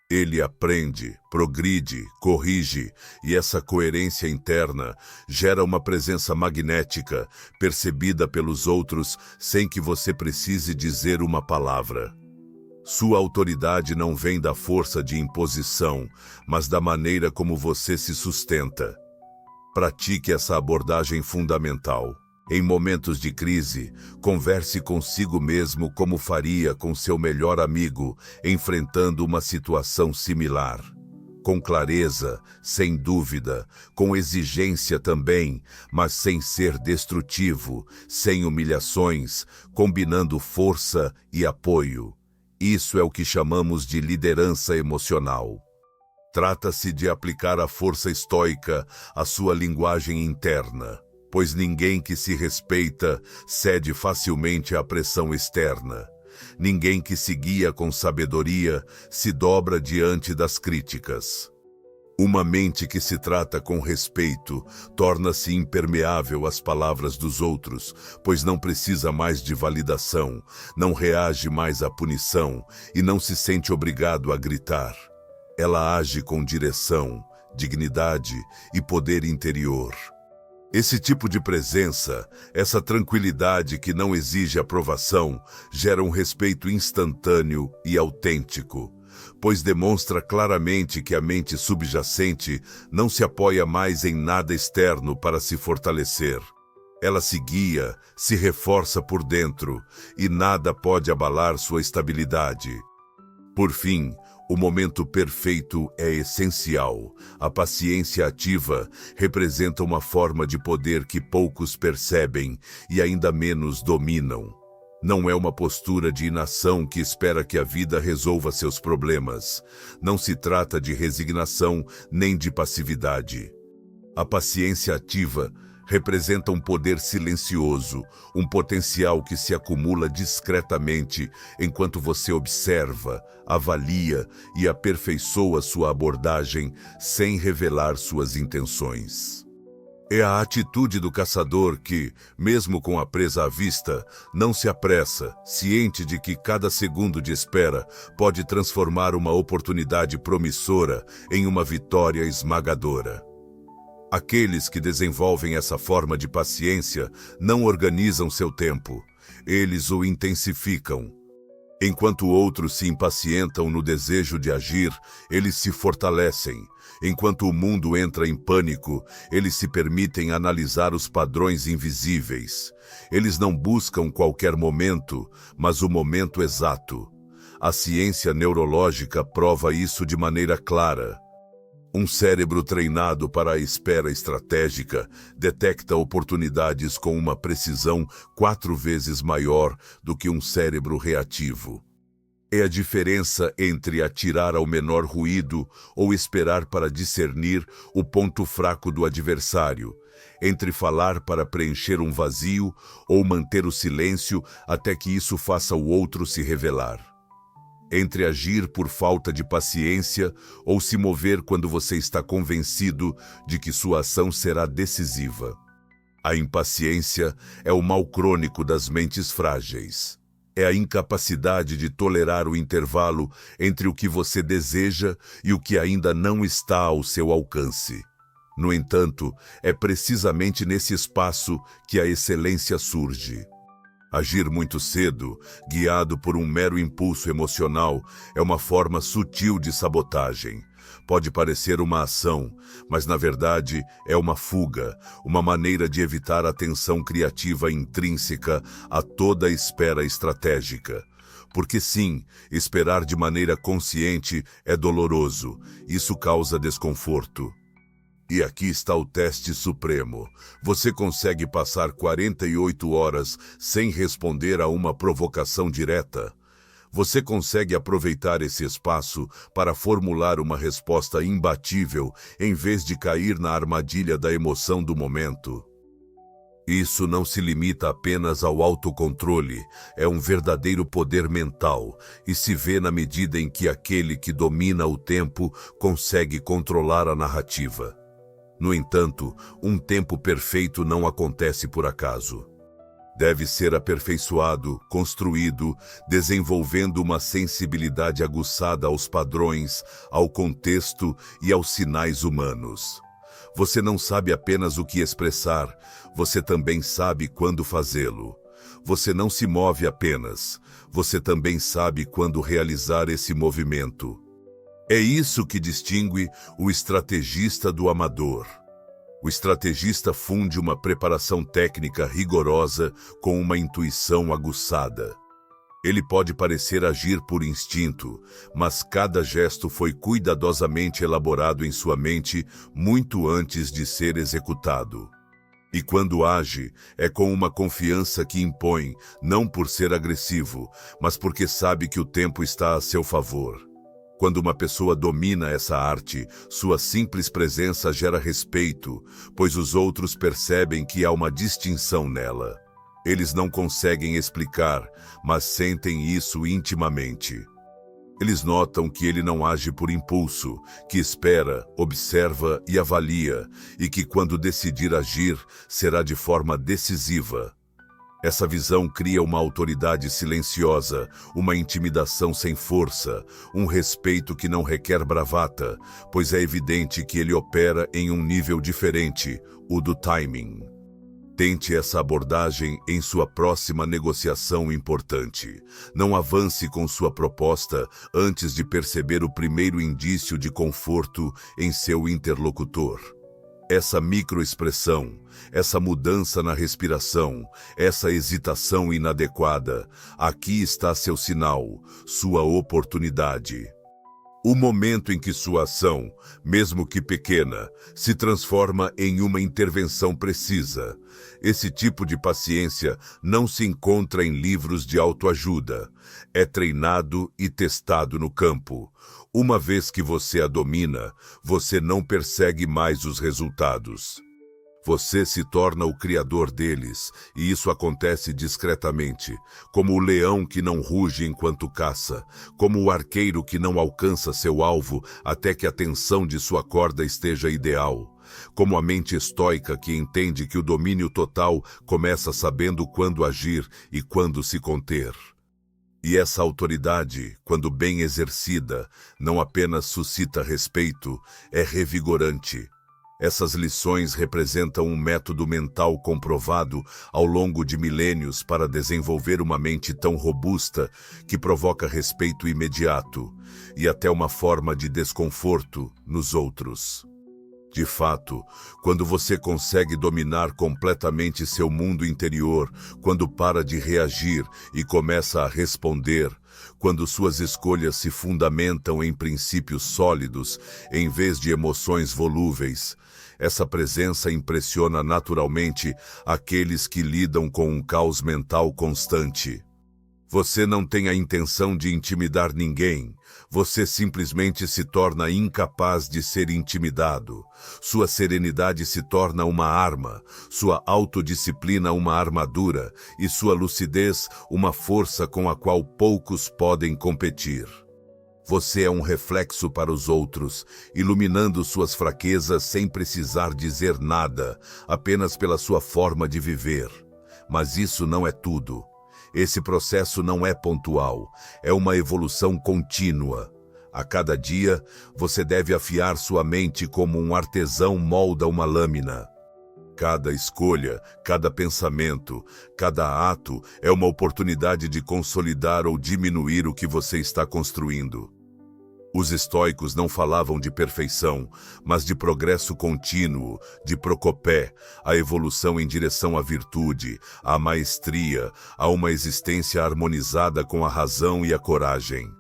Ele aprende, progride, corrige, e essa coerência interna gera uma presença magnética, percebida pelos outros sem que você precise dizer uma palavra. Sua autoridade não vem da força de imposição, mas da maneira como você se sustenta. Pratique essa abordagem fundamental. Em momentos de crise, converse consigo mesmo como faria com seu melhor amigo, enfrentando uma situação similar. Com clareza, sem dúvida, com exigência também, mas sem ser destrutivo, sem humilhações, combinando força e apoio. Isso é o que chamamos de liderança emocional. Trata-se de aplicar a força estoica à sua linguagem interna, pois ninguém que se respeita cede facilmente à pressão externa. Ninguém que se guia com sabedoria se dobra diante das críticas. Uma mente que se trata com respeito torna-se impermeável às palavras dos outros, pois não precisa mais de validação, não reage mais à punição e não se sente obrigado a gritar. Ela age com direção, dignidade e poder interior. Esse tipo de presença, essa tranquilidade que não exige aprovação, gera um respeito instantâneo e autêntico, pois demonstra claramente que a mente subjacente não se apoia mais em nada externo para se fortalecer. Ela se guia, se reforça por dentro, e nada pode abalar sua estabilidade. Por fim, o momento perfeito é essencial. A paciência ativa representa uma forma de poder que poucos percebem e ainda menos dominam. Não é uma postura de inação que espera que a vida resolva seus problemas. Não se trata de resignação nem de passividade. A paciência ativa representa um poder silencioso, um potencial que se acumula discretamente enquanto você observa, avalia e aperfeiçoa sua abordagem sem revelar suas intenções. É a atitude do caçador que, mesmo com a presa à vista, não se apressa, ciente de que cada segundo de espera pode transformar uma oportunidade promissora em uma vitória esmagadora. Aqueles que desenvolvem essa forma de paciência não organizam seu tempo, eles o intensificam. Enquanto outros se impacientam no desejo de agir, eles se fortalecem. Enquanto o mundo entra em pânico, eles se permitem analisar os padrões invisíveis. Eles não buscam qualquer momento, mas o momento exato. A ciência neurológica prova isso de maneira clara. Um cérebro treinado para a espera estratégica detecta oportunidades com uma precisão 4 vezes maior do que um cérebro reativo. É a diferença entre atirar ao menor ruído ou esperar para discernir o ponto fraco do adversário, entre falar para preencher um vazio ou manter o silêncio até que isso faça o outro se revelar. Entre agir por falta de paciência ou se mover quando você está convencido de que sua ação será decisiva. A impaciência é o mal crônico das mentes frágeis. É a incapacidade de tolerar o intervalo entre o que você deseja e o que ainda não está ao seu alcance. No entanto, é precisamente nesse espaço que a excelência surge. Agir muito cedo, guiado por um mero impulso emocional, é uma forma sutil de sabotagem. Pode parecer uma ação, mas na verdade é uma fuga, uma maneira de evitar a tensão criativa intrínseca a toda espera estratégica. Porque sim, esperar de maneira consciente é doloroso, isso causa desconforto. E aqui está o teste supremo. Você consegue passar 48 horas sem responder a uma provocação direta? Você consegue aproveitar esse espaço para formular uma resposta imbatível em vez de cair na armadilha da emoção do momento? Isso não se limita apenas ao autocontrole, é um verdadeiro poder mental e se vê na medida em que aquele que domina o tempo consegue controlar a narrativa. No entanto, um tempo perfeito não acontece por acaso. Deve ser aperfeiçoado, construído, desenvolvendo uma sensibilidade aguçada aos padrões, ao contexto e aos sinais humanos. Você não sabe apenas o que expressar, você também sabe quando fazê-lo. Você não se move apenas, você também sabe quando realizar esse movimento. É isso que distingue o estrategista do amador. O estrategista funde uma preparação técnica rigorosa com uma intuição aguçada. Ele pode parecer agir por instinto, mas cada gesto foi cuidadosamente elaborado em sua mente muito antes de ser executado. E quando age, é com uma confiança que impõe, não por ser agressivo, mas porque sabe que o tempo está a seu favor. Quando uma pessoa domina essa arte, sua simples presença gera respeito, pois os outros percebem que há uma distinção nela. Eles não conseguem explicar, mas sentem isso intimamente. Eles notam que ele não age por impulso, que espera, observa e avalia, e que quando decidir agir, será de forma decisiva. Essa visão cria uma autoridade silenciosa, uma intimidação sem força, um respeito que não requer bravata, pois é evidente que ele opera em um nível diferente, o do timing. Tente essa abordagem em sua próxima negociação importante. Não avance com sua proposta antes de perceber o primeiro indício de conforto em seu interlocutor. Essa microexpressão, essa mudança na respiração, essa hesitação inadequada, aqui está seu sinal, sua oportunidade. O momento em que sua ação, mesmo que pequena, se transforma em uma intervenção precisa. Esse tipo de paciência não se encontra em livros de autoajuda. É treinado e testado no campo. Uma vez que você a domina, você não persegue mais os resultados. Você se torna o criador deles, e isso acontece discretamente, como o leão que não ruge enquanto caça, como o arqueiro que não alcança seu alvo até que a tensão de sua corda esteja ideal, como a mente estoica que entende que o domínio total começa sabendo quando agir e quando se conter. E essa autoridade, quando bem exercida, não apenas suscita respeito, é revigorante. Essas lições representam um método mental comprovado ao longo de milênios para desenvolver uma mente tão robusta que provoca respeito imediato e até uma forma de desconforto nos outros. De fato, quando você consegue dominar completamente seu mundo interior, quando para de reagir e começa a responder, quando suas escolhas se fundamentam em princípios sólidos, em vez de emoções volúveis, essa presença impressiona naturalmente aqueles que lidam com um caos mental constante. Você não tem a intenção de intimidar ninguém, você simplesmente se torna incapaz de ser intimidado. Sua serenidade se torna uma arma, sua autodisciplina uma armadura e sua lucidez uma força com a qual poucos podem competir. Você é um reflexo para os outros, iluminando suas fraquezas sem precisar dizer nada, apenas pela sua forma de viver. Mas isso não é tudo. Esse processo não é pontual, é uma evolução contínua. A cada dia, você deve afiar sua mente como um artesão molda uma lâmina. Cada escolha, cada pensamento, cada ato é uma oportunidade de consolidar ou diminuir o que você está construindo. Os estoicos não falavam de perfeição, mas de progresso contínuo, de Procopé, a evolução em direção à virtude, à maestria, a uma existência harmonizada com a razão e a coragem.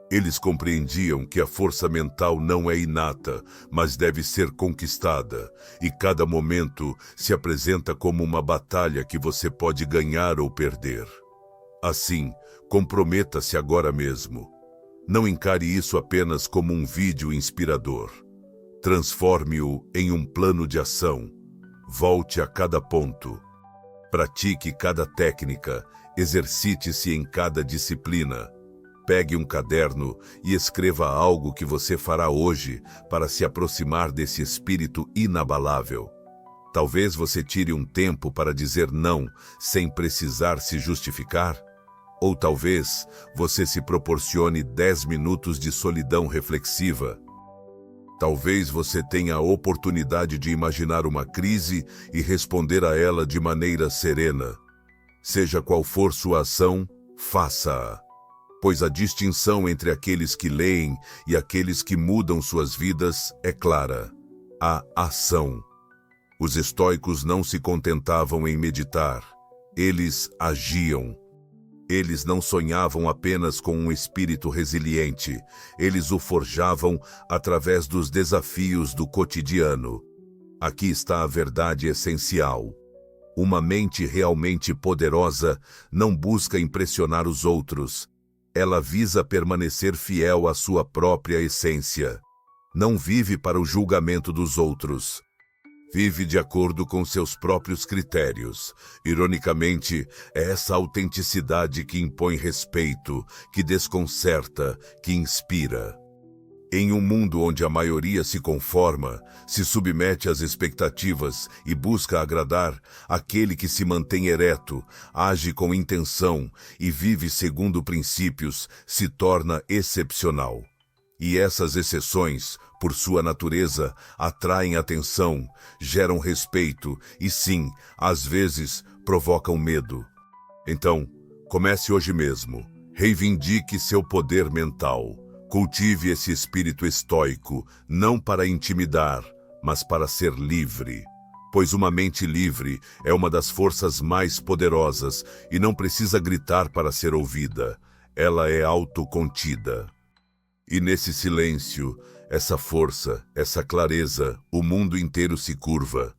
Eles compreendiam que a força mental não é inata, mas deve ser conquistada, e cada momento se apresenta como uma batalha que você pode ganhar ou perder. Assim, comprometa-se agora mesmo. Não encare isso apenas como um vídeo inspirador. Transforme-o em um plano de ação. Volte a cada ponto. Pratique cada técnica, exercite-se em cada disciplina. Pegue um caderno e escreva algo que você fará hoje para se aproximar desse espírito inabalável. Talvez você tire um tempo para dizer não, sem precisar se justificar. Ou talvez você se proporcione 10 minutos de solidão reflexiva. Talvez você tenha a oportunidade de imaginar uma crise e responder a ela de maneira serena. Seja qual for sua ação, faça-a. Pois a distinção entre aqueles que leem e aqueles que mudam suas vidas é clara. A ação. Os estoicos não se contentavam em meditar. Eles agiam. Eles não sonhavam apenas com um espírito resiliente. Eles o forjavam através dos desafios do cotidiano. Aqui está a verdade essencial. Uma mente realmente poderosa não busca impressionar os outros. Ela visa permanecer fiel à sua própria essência. Não vive para o julgamento dos outros. Vive de acordo com seus próprios critérios. Ironicamente, é essa autenticidade que impõe respeito, que desconcerta, que inspira. Em um mundo onde a maioria se conforma, se submete às expectativas e busca agradar, aquele que se mantém ereto, age com intenção e vive segundo princípios, se torna excepcional. E essas exceções, por sua natureza, atraem atenção, geram respeito e, sim, às vezes, provocam medo. Então, comece hoje mesmo. Reivindique seu poder mental. Cultive esse espírito estoico, não para intimidar, mas para ser livre. Pois uma mente livre é uma das forças mais poderosas e não precisa gritar para ser ouvida. Ela é autocontida. E nesse silêncio, essa força, essa clareza, o mundo inteiro se curva.